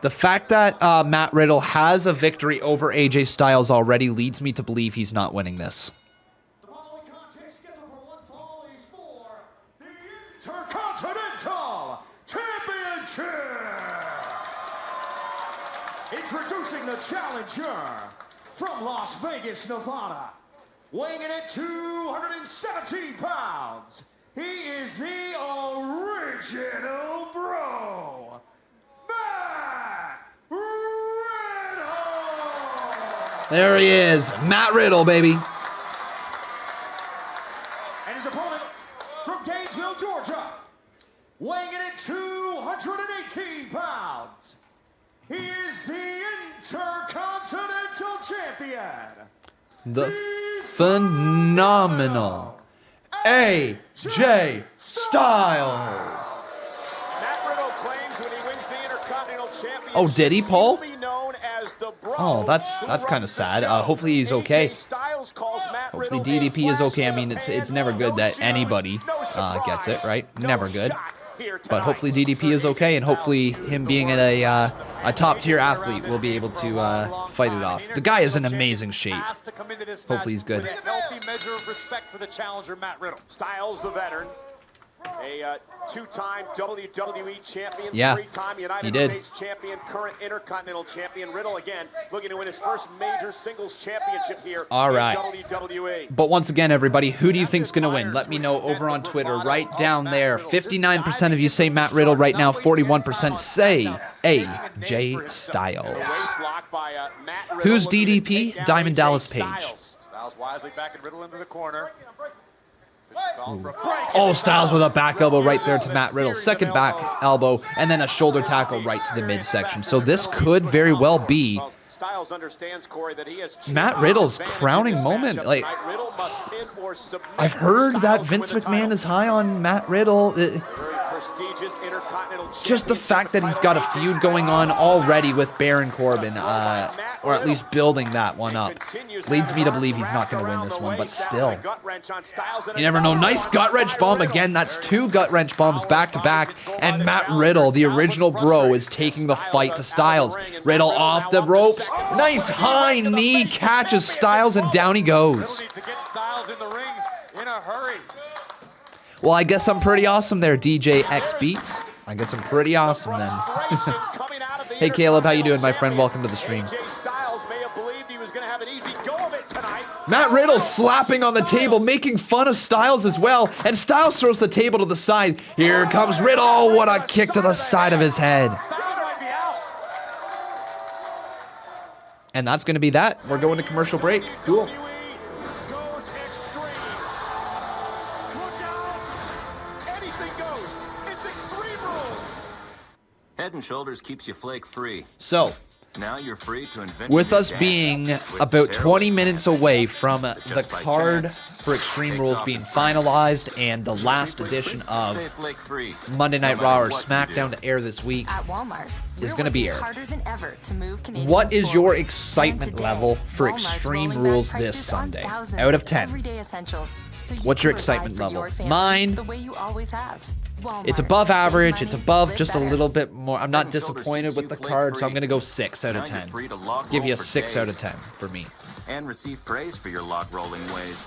The fact that Matt Riddle has a victory over AJ Styles already leads me to believe he's not winning this. Intercontinental Championship! Introducing the challenger from Las Vegas, Nevada. Weighing in at 217 pounds. He is the original Bro. There he is, Matt Riddle, baby. And his opponent from Gainesville, Georgia, weighing in at 218 pounds. He is the Intercontinental Champion. The phenomenal AJ Styles. Matt Riddle claims when he wins the Intercontinental Championship, Oh, did he, Paul? he will be known as the Bro. Oh, that's kind of sad. Hopefully he's okay. Hopefully DDP is okay. I mean, it's never good that anybody gets it, right? Never good. But hopefully DDP is okay, and hopefully him being a top-tier athlete will be able to fight it off. The guy is in amazing shape. Hopefully he's good. Healthy measure of respect for the challenger, Matt Riddle. Styles, the veteran. A two-time WWE champion, Yeah, three-time United he did. States champion, current Intercontinental champion. Riddle again looking to win his first major singles championship here All right. in WWE. But once again, everybody, who do you think's going to win? Let me know over on Twitter right down there. 59% of you say Matt Riddle right now. 41% say AJ Styles. Who's DDP? Diamond Dallas Page. Styles wisely backing Riddle into the corner. Oh, Styles with a back elbow right there to Matt Riddle. Second back elbow, and then a shoulder tackle right to the midsection. So this could very well be Matt Riddle's crowning moment. Like, I've heard that Vince McMahon is high on Matt Riddle. Just the fact that he's got a feud going on already with Baron Corbin, or at least building that one up, leads me to believe he's not going to win this one, but still. You never know. Nice gut wrench bomb again. That's two gut wrench bombs back to back, and Matt Riddle, the original Bro, is taking the fight to Styles. Riddle off the ropes. Nice high knee catches Styles, and down he goes. Well, I guess I'm pretty awesome there, DJ X Beats. I guess I'm pretty awesome then. Hey, Caleb, how you doing, my friend? Welcome to the stream. Matt Riddle slapping on the table, making fun of Styles as well, and Styles throws the table to the side. Here comes Riddle. Oh, what a kick to the side of his head. And that's going to be that. We're going to commercial break. Cool. Head and Shoulders keeps you flake free. So, now you're free to invent with us being about 20 minutes away from the card for Extreme Rules being finalized, and the last edition of Monday Night Raw or SmackDown to air this week is going to be aired. What is your excitement level for Extreme Rules this Sunday? Out of 10. What's your excitement level? Mine, it's above average. It's above just a little bit more. I'm not disappointed with the card, so I'm going to go 6 out of 10. Give you a 6 out of 10 for me. And receive praise for your log rolling ways,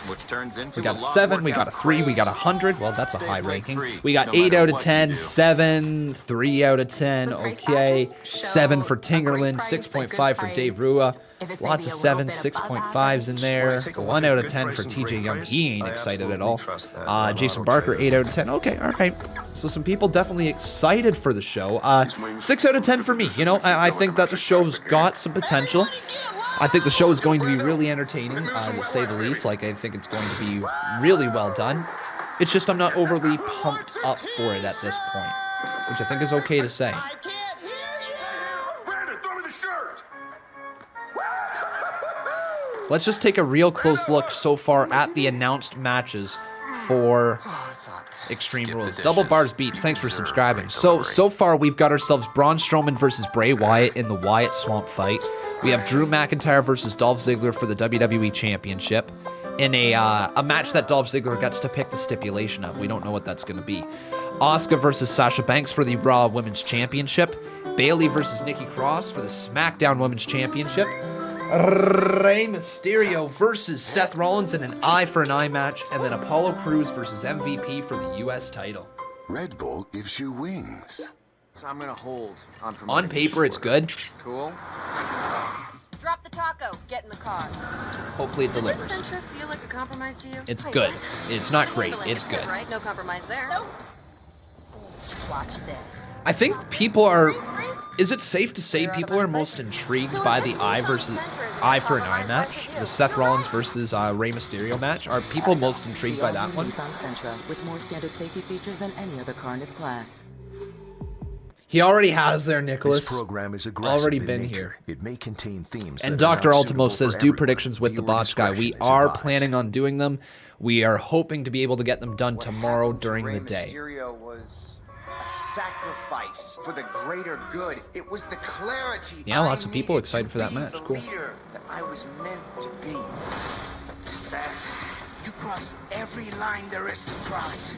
which turns into we got a 7, we got a 3, we got 100. Well, that's a high ranking. We got 8 out of 10, 7, 3 out of 10. Okay, 7 for Tingerland, 6.5 for Dave Rua. Lots of 7, 6.5s in there. 1 out of 10 for TJ Young. He ain't excited at all. Jason Barker, 8 out of 10. Okay, all right. So some people definitely excited for the show. 6 out of 10 for me. You know, I think that the show's got some potential. I think the show is going to be really entertaining, to say the least. Like, I think it's going to be really well done. It's just I'm not overly pumped up for it at this point, which I think is okay to say. Let's just take a real close look so far at the announced matches for Extreme Rules. Double Bars Beach, thanks for subscribing. So far we've got ourselves Braun Strowman versus Bray Wyatt in the Wyatt Swamp fight. We have Drew McIntyre versus Dolph Ziggler for the WWE Championship in a match that Dolph Ziggler gets to pick the stipulation of. We don't know what that's going to be. Asuka versus Sasha Banks for the Raw Women's Championship. Bayley versus Nikki Cross for the SmackDown Women's Championship. Rey Mysterio versus Seth Rollins in an eye for an eye match. And then Apollo Crews versus MVP for the U.S. title. Red Bull gives you wings. So I'm gonna hold on On paper, it's good. Cool. Drop the taco. Get in the car. Hopefully it delivers. Does this Sentra feel like a compromise to you? It's good. It's not great. It's good. Right? No compromise there. Nope. Watch this. I think people are... Is it safe to say people are most intrigued by the eye for an eye match? The Seth Rollins versus Rey Mysterio match? Are people most intrigued by that one? With more standard safety features than any other car in its class. He already has there, Nicholas. This program is already been here. It may contain themes. And Dr. Ultimo says, do predictions with the botch guy. We are planning on doing them. We are hoping to be able to get them done tomorrow during the day. Mysterio was a sacrifice for the greater good. It was the clarity. Yeah, lots of people excited for that match. Cool. Leader that I was meant to be. You cross every line there is to cross.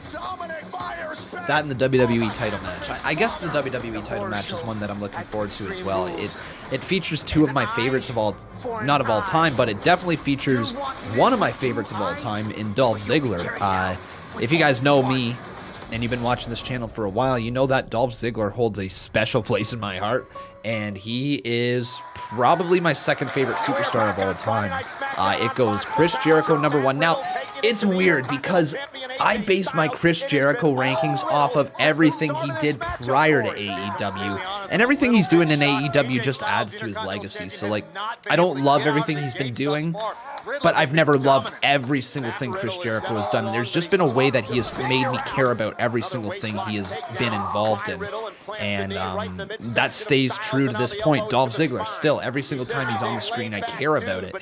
That and the WWE title match. I guess the WWE title match is one that I'm looking forward to as well. It features two of my favorites of all, not of all time, but it definitely features one of my favorites of all time in Dolph Ziggler. If you guys know me and you've been watching this channel for a while, you know that Dolph Ziggler holds a special place in my heart, and he is probably my second favorite superstar of all time. It goes Chris Jericho #1. Now, it's weird because I base my Chris Jericho rankings off of everything he did prior to AEW, and everything he's doing in AEW just adds to his legacy. So, like, I don't love everything he's been doing, but I've never loved every single thing Chris Jericho has done. There's just been a way that he has made me care about every single thing he has been involved in. And that stays true to this point. Dolph Ziggler, still, every single time he's on the screen, I care about it.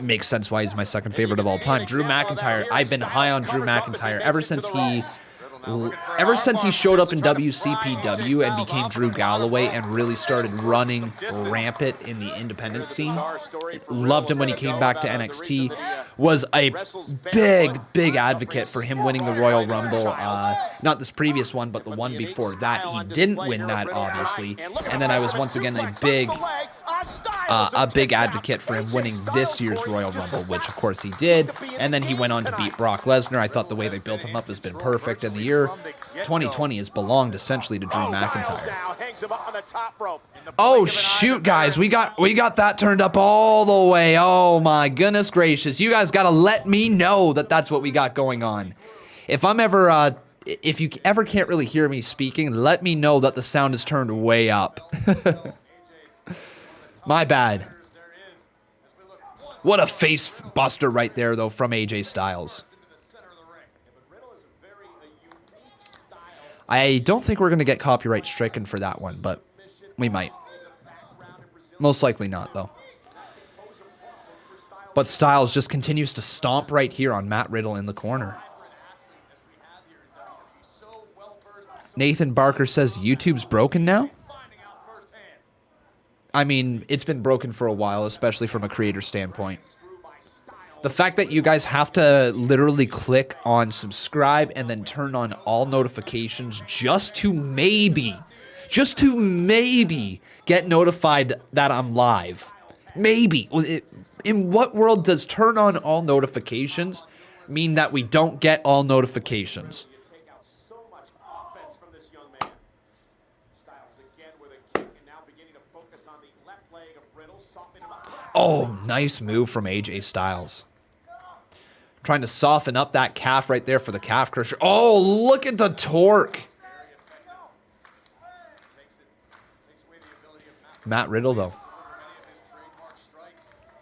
Makes sense why he's my second favorite of all time. Drew McIntyre, I've been high on Drew McIntyre ever since he showed up in WCPW and became Drew Galloway and really started running rampant in the independent scene. Loved him when he came back to NXT. Was a big advocate for him winning the Royal Rumble. Not this previous one, but the one before that. He didn't win that, obviously. And then I was once again a big advocate for him winning this year's Royal Rumble, which of course he did. And then he went on to beat Brock Lesnar. I thought the way they built him up has been perfect. And the year 2020 has belonged essentially to Drew McIntyre. Oh shoot, guys, we got that turned up all the way. Oh my goodness gracious, you guys gotta let me know that that's what we got going on. If you ever can't really hear me speaking, let me know that the sound is turned way up. My bad. What a face buster right there, though, from AJ Styles. I don't think we're going to get copyright stricken for that one, but we might. Most likely not, though. But Styles just continues to stomp right here on Matt Riddle in the corner. Nathan Barker says YouTube's broken now? I mean, it's been broken for a while, especially from a creator standpoint. The fact that you guys have to literally click on subscribe and then turn on all notifications just to maybe get notified that I'm live. Maybe. In what world does turn on all notifications mean that we don't get all notifications? Oh, nice move from AJ Styles. Trying to soften up that calf right there for the calf crusher. Oh, look at the torque. Matt Riddle, though.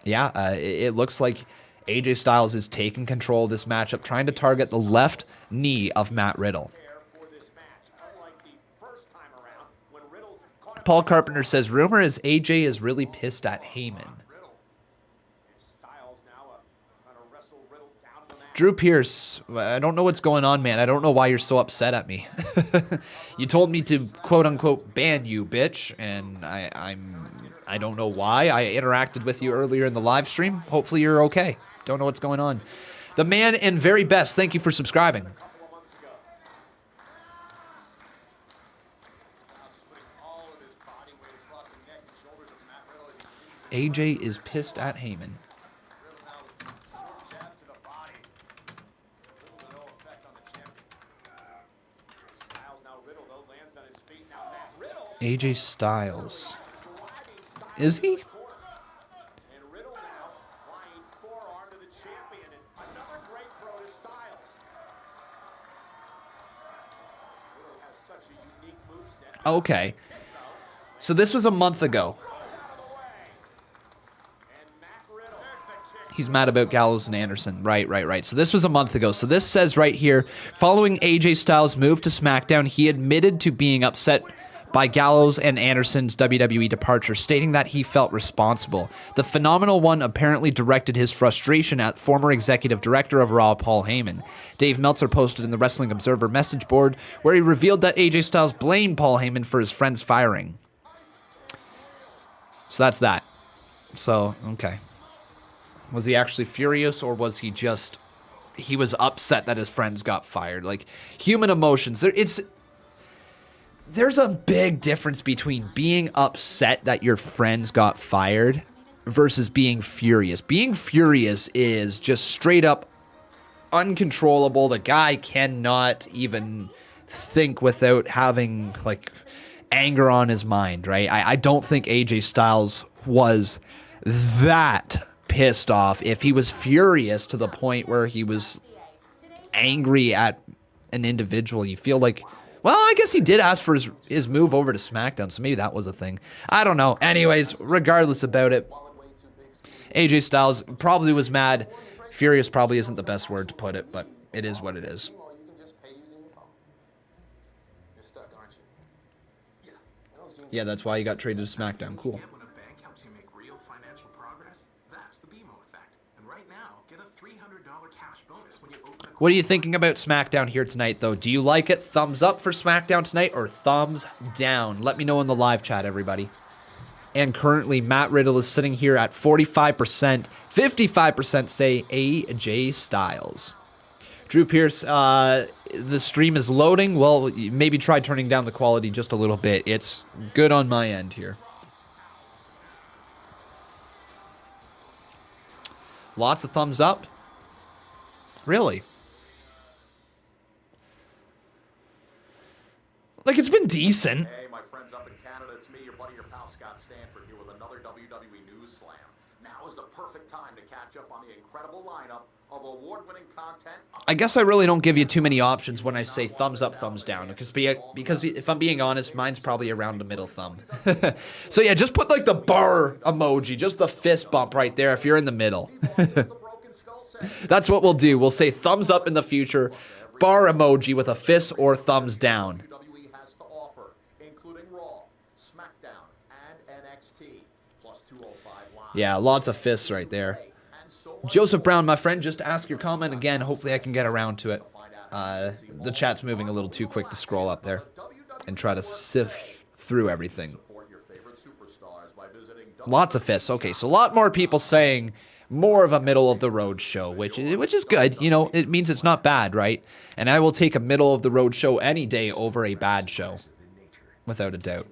Yeah, it looks like AJ Styles is taking control of this matchup, trying to target the left knee of Matt Riddle. Paul Carpenter says, rumor is AJ is really pissed at Heyman. Drew Pierce, I don't know what's going on, man. I don't know why you're so upset at me. You told me to quote-unquote ban you, bitch, and I don't know why. I interacted with you earlier in the live stream. Hopefully you're okay. Don't know what's going on. The man and very best, thank you for subscribing. AJ is pissed at Heyman. AJ Styles. Is he? Okay. So this was a month ago. He's mad about Gallows and Anderson. Right. So this was a month ago. So this says right here, following AJ Styles' move to SmackDown, he admitted to being upset by Gallows and Anderson's WWE departure, stating that he felt responsible. The Phenomenal One apparently directed his frustration at former executive director of Raw, Paul Heyman. Dave Meltzer posted in the Wrestling Observer message board where he revealed that AJ Styles blamed Paul Heyman for his friend's firing. So that's that. So, okay. Was he actually furious, or was he just... he was upset that his friends got fired? Like, human emotions. There's a big difference between being upset that your friends got fired versus being furious. Being furious is just straight up uncontrollable. The guy cannot even think without having, like, anger on his mind, right? I don't think AJ Styles was that pissed off. If he was furious to the point where he was angry at an individual, you feel like... well, I guess he did ask for his move over to SmackDown, so maybe that was a thing. I don't know. Anyways, regardless about it, AJ Styles probably was mad. Furious probably isn't the best word to put it, but it is what it is. Yeah, that's why he got traded to SmackDown. Cool. What are you thinking about SmackDown here tonight, though? Do you like it? Thumbs up for SmackDown tonight or thumbs down? Let me know in the live chat, everybody. And currently, Matt Riddle is sitting here at 45%. 55% say AJ Styles. Drew Pierce, the stream is loading. Well, maybe try turning down the quality just a little bit. It's good on my end here. Lots of thumbs up. Really? Like, it's been decent. Hey, my friends up in Canada, it's me, your buddy, your pal, Scott Stanford, here with another WWE News Slam. Now is the perfect time to catch up on the incredible lineup of award-winning content. I guess I really don't give you too many options when I say thumbs up, thumbs down, because if I'm being honest, mine's probably around the middle thumb. So yeah, just put like the bar emoji, just the fist bump right there if you're in the middle. That's what we'll do. We'll say thumbs up in the future, bar emoji with a fist or thumbs down. Yeah, lots of fists right there. Joseph Brown, my friend, just ask your comment again. Hopefully I can get around to it. The chat's moving a little too quick to scroll up there and try to sift through everything. Lots of fists. Okay, so a lot more people saying more of a middle-of-the-road show, which is good. You know, it means it's not bad, right? And I will take a middle-of-the-road show any day over a bad show, without a doubt.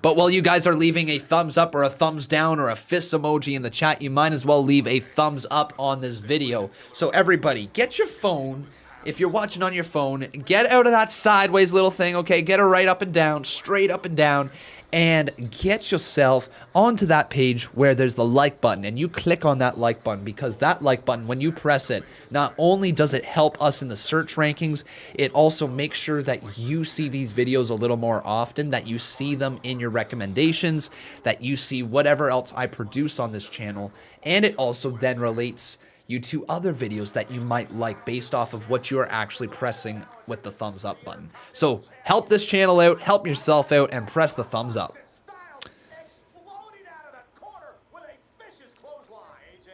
But while you guys are leaving a thumbs up or a thumbs down or a fist emoji in the chat, you might as well leave a thumbs up on this video. So everybody, get your phone. If you're watching on your phone, get out of that sideways little thing, okay? Get her right up and down, straight up and down, and get yourself onto that page where there's the like button, and you click on that like button, because that like button, when you press it, not only does it help us in the search rankings, it also makes sure that you see these videos a little more often, that you see them in your recommendations, that you see whatever else I produce on this channel, and it also then relates you to other videos that you might like based off of what you are actually pressing with the thumbs up button. So help this channel out, help yourself out, and press the thumbs up.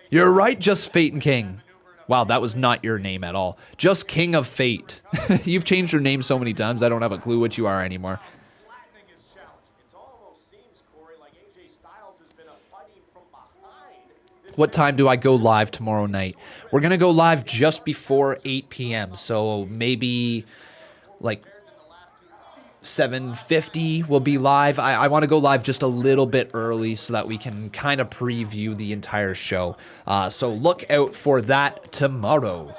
You're right, Just Fate and King. Wow, that was not your name at all. Just King of Fate. You've changed your name so many times, I don't have a clue what you are anymore. What time do I go live tomorrow night? We're going to go live just before 8 p.m. So maybe like 7:50 will be live. I want to go live just a little bit early so that we can kind of preview the entire show. So look out for that tomorrow.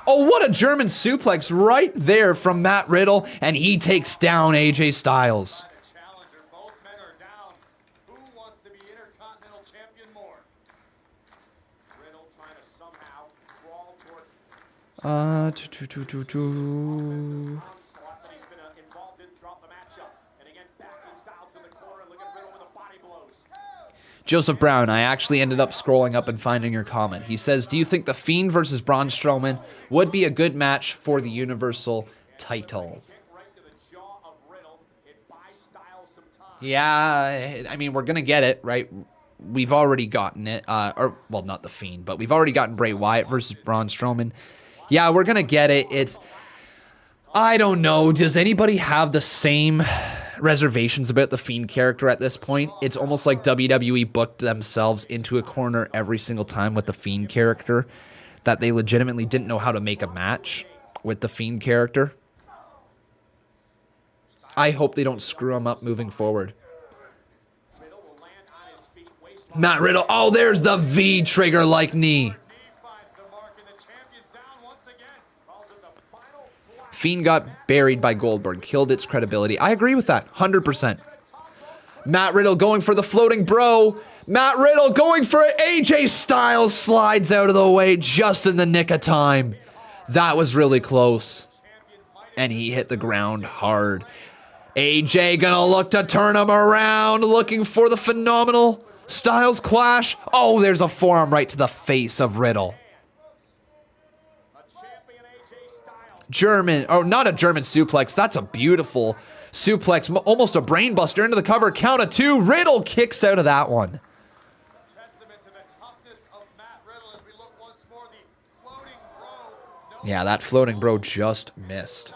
Oh, what a German suplex right there from Matt Riddle, and he takes down AJ Styles. Both men are down. Who wants to be Intercontinental Champion more? Riddle trying to somehow crawl toward Joseph Brown, I actually ended up scrolling up and finding your comment. He says, do you think The Fiend versus Braun Strowman would be a good match for the Universal title? Yeah, I mean, we're going to get it, right? We've already gotten it. Well, not The Fiend, but we've already gotten Bray Wyatt versus Braun Strowman. Yeah, we're going to get it. I don't know. Does anybody have the same reservations about the Fiend character at this point? It's almost like WWE booked themselves into a corner every single time with the Fiend character, that they legitimately didn't know how to make a match with the Fiend character. I hope they don't screw him up moving forward. Matt Riddle. Oh, there's the V trigger like knee. Fiend got buried by Goldberg, killed its credibility. I agree with that, 100%. Matt Riddle going for the floating bro. Matt Riddle going for it. AJ Styles slides out of the way just in the nick of time. That was really close. And he hit the ground hard. AJ gonna look to turn him around, looking for the phenomenal Styles clash. Oh, there's a forearm right to the face of Riddle. Not a German suplex. That's a beautiful suplex. Almost a brainbuster into the cover. Count of two. Riddle kicks out of that one. Yeah, that floating bro just missed.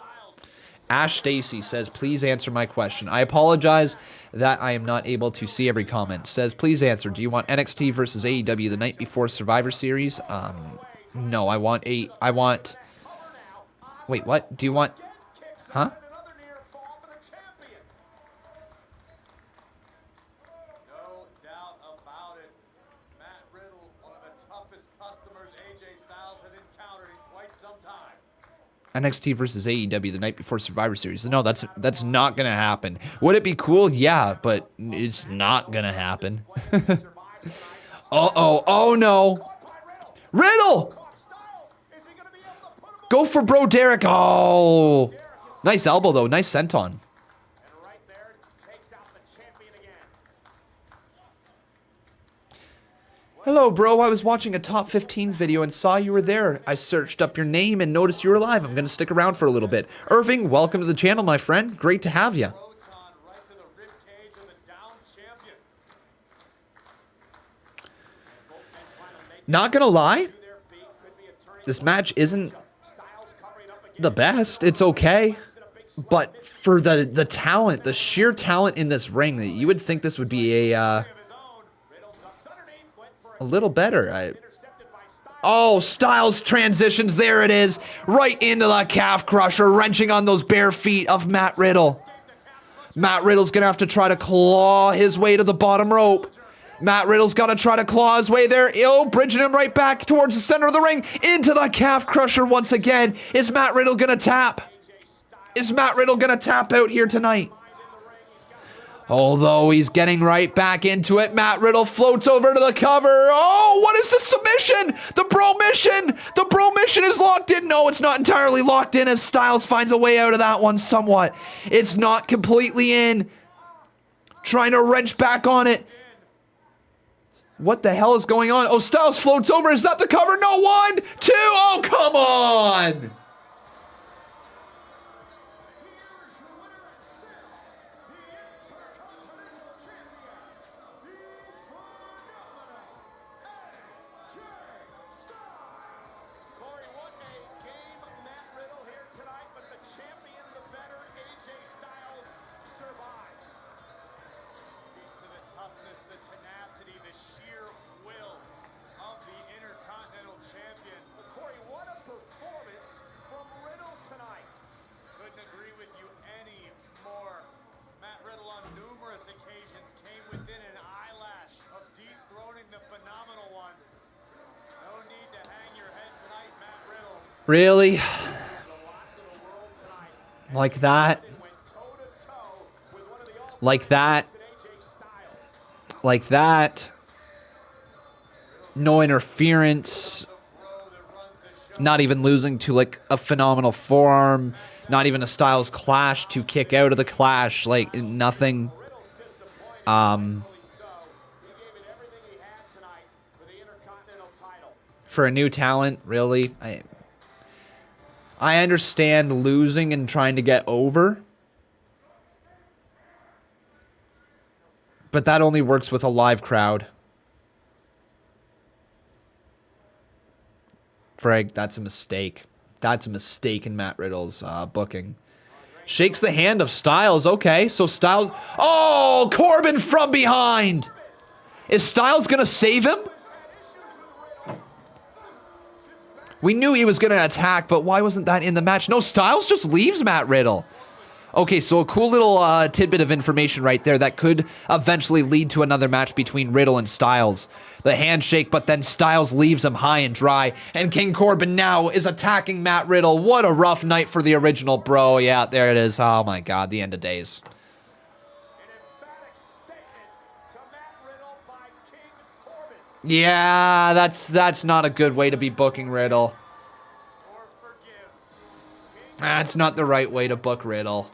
Ash Stacy says, please answer my question. I apologize that I am not able to see every comment. Says, please answer. Do you want NXT versus AEW the night before Survivor Series? No, I want... Wait, what? Do you want... Huh? No doubt about it. Matt Riddle, one of the toughest customers AJ Styles has encountered in quite some time. NXT versus AEW the night before Survivor Series. No, that's not going to happen. Would it be cool? Yeah, but it's not going to happen. Uh-oh. Oh, no. Riddle! Go for bro Derek. Oh. Nice elbow, though. Nice senton. Hello, bro. I was watching a top 15s video and saw you were there. I searched up your name and noticed you were live. I'm going to stick around for a little bit. Irving, welcome to the channel, my friend. Great to have you. Not going to lie, this match isn't the best. It's okay. But for the talent, the sheer talent in this ring, you would think this would be a little better. Oh, Styles transitions. There it is. Right into the calf crusher, wrenching on those bare feet of Matt Riddle. Matt Riddle's going to have to try to claw his way to the bottom rope. Matt Riddle's got to try to claw his way there. Oh, bridging him right back towards the center of the ring. Into the calf crusher once again. Is Matt Riddle going to tap? Is Matt Riddle going to tap out here tonight? Although he's getting right back into it, Matt Riddle floats over to the cover. Oh, what is the submission? The bro mission. The bro mission is locked in. No, it's not entirely locked in as Styles finds a way out of that one somewhat. It's not completely in. Trying to wrench back on it. What the hell is going on? Oh, Styles floats over. Is that the cover? No, 1, 2. Oh, come on. Really? Like that? Like that? Like that? No interference. Not even losing to like a phenomenal forearm. Not even a Styles clash to kick out of the clash. Like nothing. For a new talent, really? I understand losing and trying to get over, but that only works with a live crowd. Frag, that's a mistake. That's a mistake in Matt Riddle's booking. Shakes the hand of Styles. Okay, so Styles... Oh, Corbin from behind! Is Styles gonna save him? We knew he was going to attack, but why wasn't that in the match? No, Styles just leaves Matt Riddle. Okay, so a cool little tidbit of information right there that could eventually lead to another match between Riddle and Styles. The handshake, but then Styles leaves him high and dry, and King Corbin now is attacking Matt Riddle. What a rough night for the original bro. Yeah, there it is. Oh my God, the end of days. Yeah, that's not a good way to be booking Riddle. That's not the right way to book Riddle.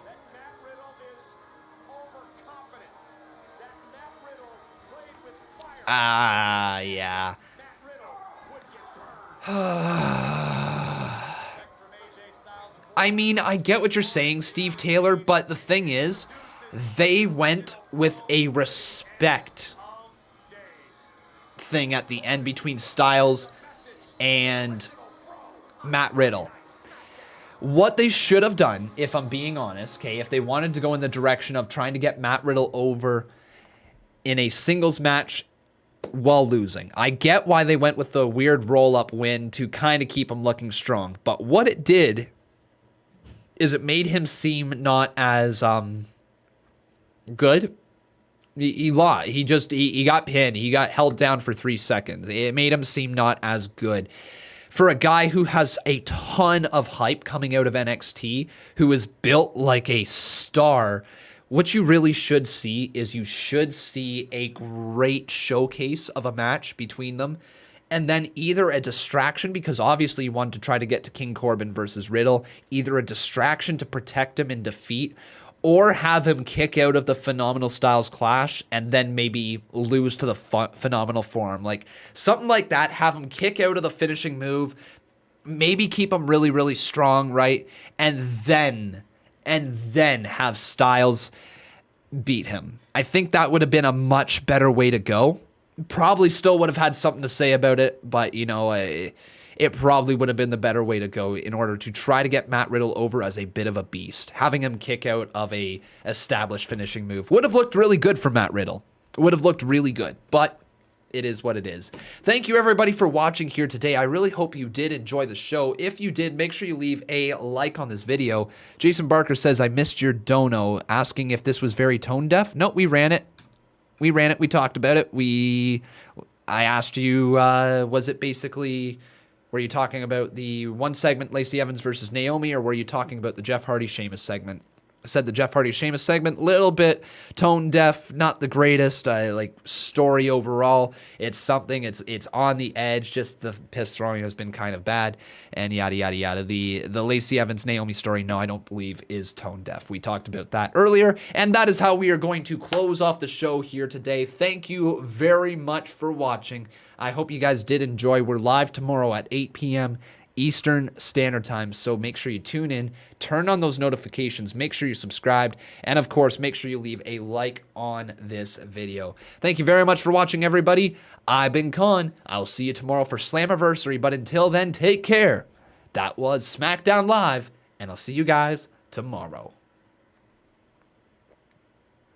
Yeah. I mean, I get what you're saying, Steve Taylor, but the thing is, they went with a respect thing at the end between Styles and Matt Riddle. What they should have done, if I'm being honest, okay, if they wanted to go in the direction of trying to get Matt Riddle over in a singles match while losing. I get why they went with the weird roll-up win to kind of keep him looking strong, but what it did is it made him seem not as good. He lost. He got pinned. He got held down for 3 seconds. It made him seem not as good. For a guy who has a ton of hype coming out of NXT, who is built like a star, what you really should see is you should see a great showcase of a match between them, and then either a distraction, because obviously you wanted to try to get to King Corbin versus Riddle, either a distraction to protect him in defeat, or have him kick out of the Phenomenal Styles Clash and then maybe lose to the Phenomenal Forum. Like, something like that. Have him kick out of the finishing move, maybe keep him really, really strong, right? And then have Styles beat him. I think that would have been a much better way to go. Probably still would have had something to say about it, but, you know, it probably would have been the better way to go in order to try to get Matt Riddle over as a bit of a beast. Having him kick out of a established finishing move would have looked really good for Matt Riddle. It would have looked really good, but it is what it is. Thank you, everybody, for watching here today. I really hope you did enjoy the show. If you did, make sure you leave a like on this video. Jason Barker says, I missed your dono, asking if this was very tone deaf. No, we ran it. We ran it. We talked about it. I asked you, was it basically, were you talking about the one segment, Lacey Evans versus Naomi, or were you talking about the Jeff Hardy Sheamus segment? I said the Jeff Hardy Sheamus segment, little bit tone deaf, not the greatest, like story overall. It's something, it's on the edge, just the piss throwing has been kind of bad, and yada, yada, yada. The Lacey Evans Naomi story, no, I don't believe is tone deaf. We talked about that earlier, and that is how we are going to close off the show here today. Thank you very much for watching. I hope you guys did enjoy. We're live tomorrow at 8 p.m. Eastern Standard Time, so make sure you tune in, turn on those notifications, make sure you're subscribed, and of course, make sure you leave a like on this video. Thank you very much for watching, everybody. I've been Con. I'll see you tomorrow for Slammiversary, but until then, take care. That was SmackDown Live, and I'll see you guys tomorrow.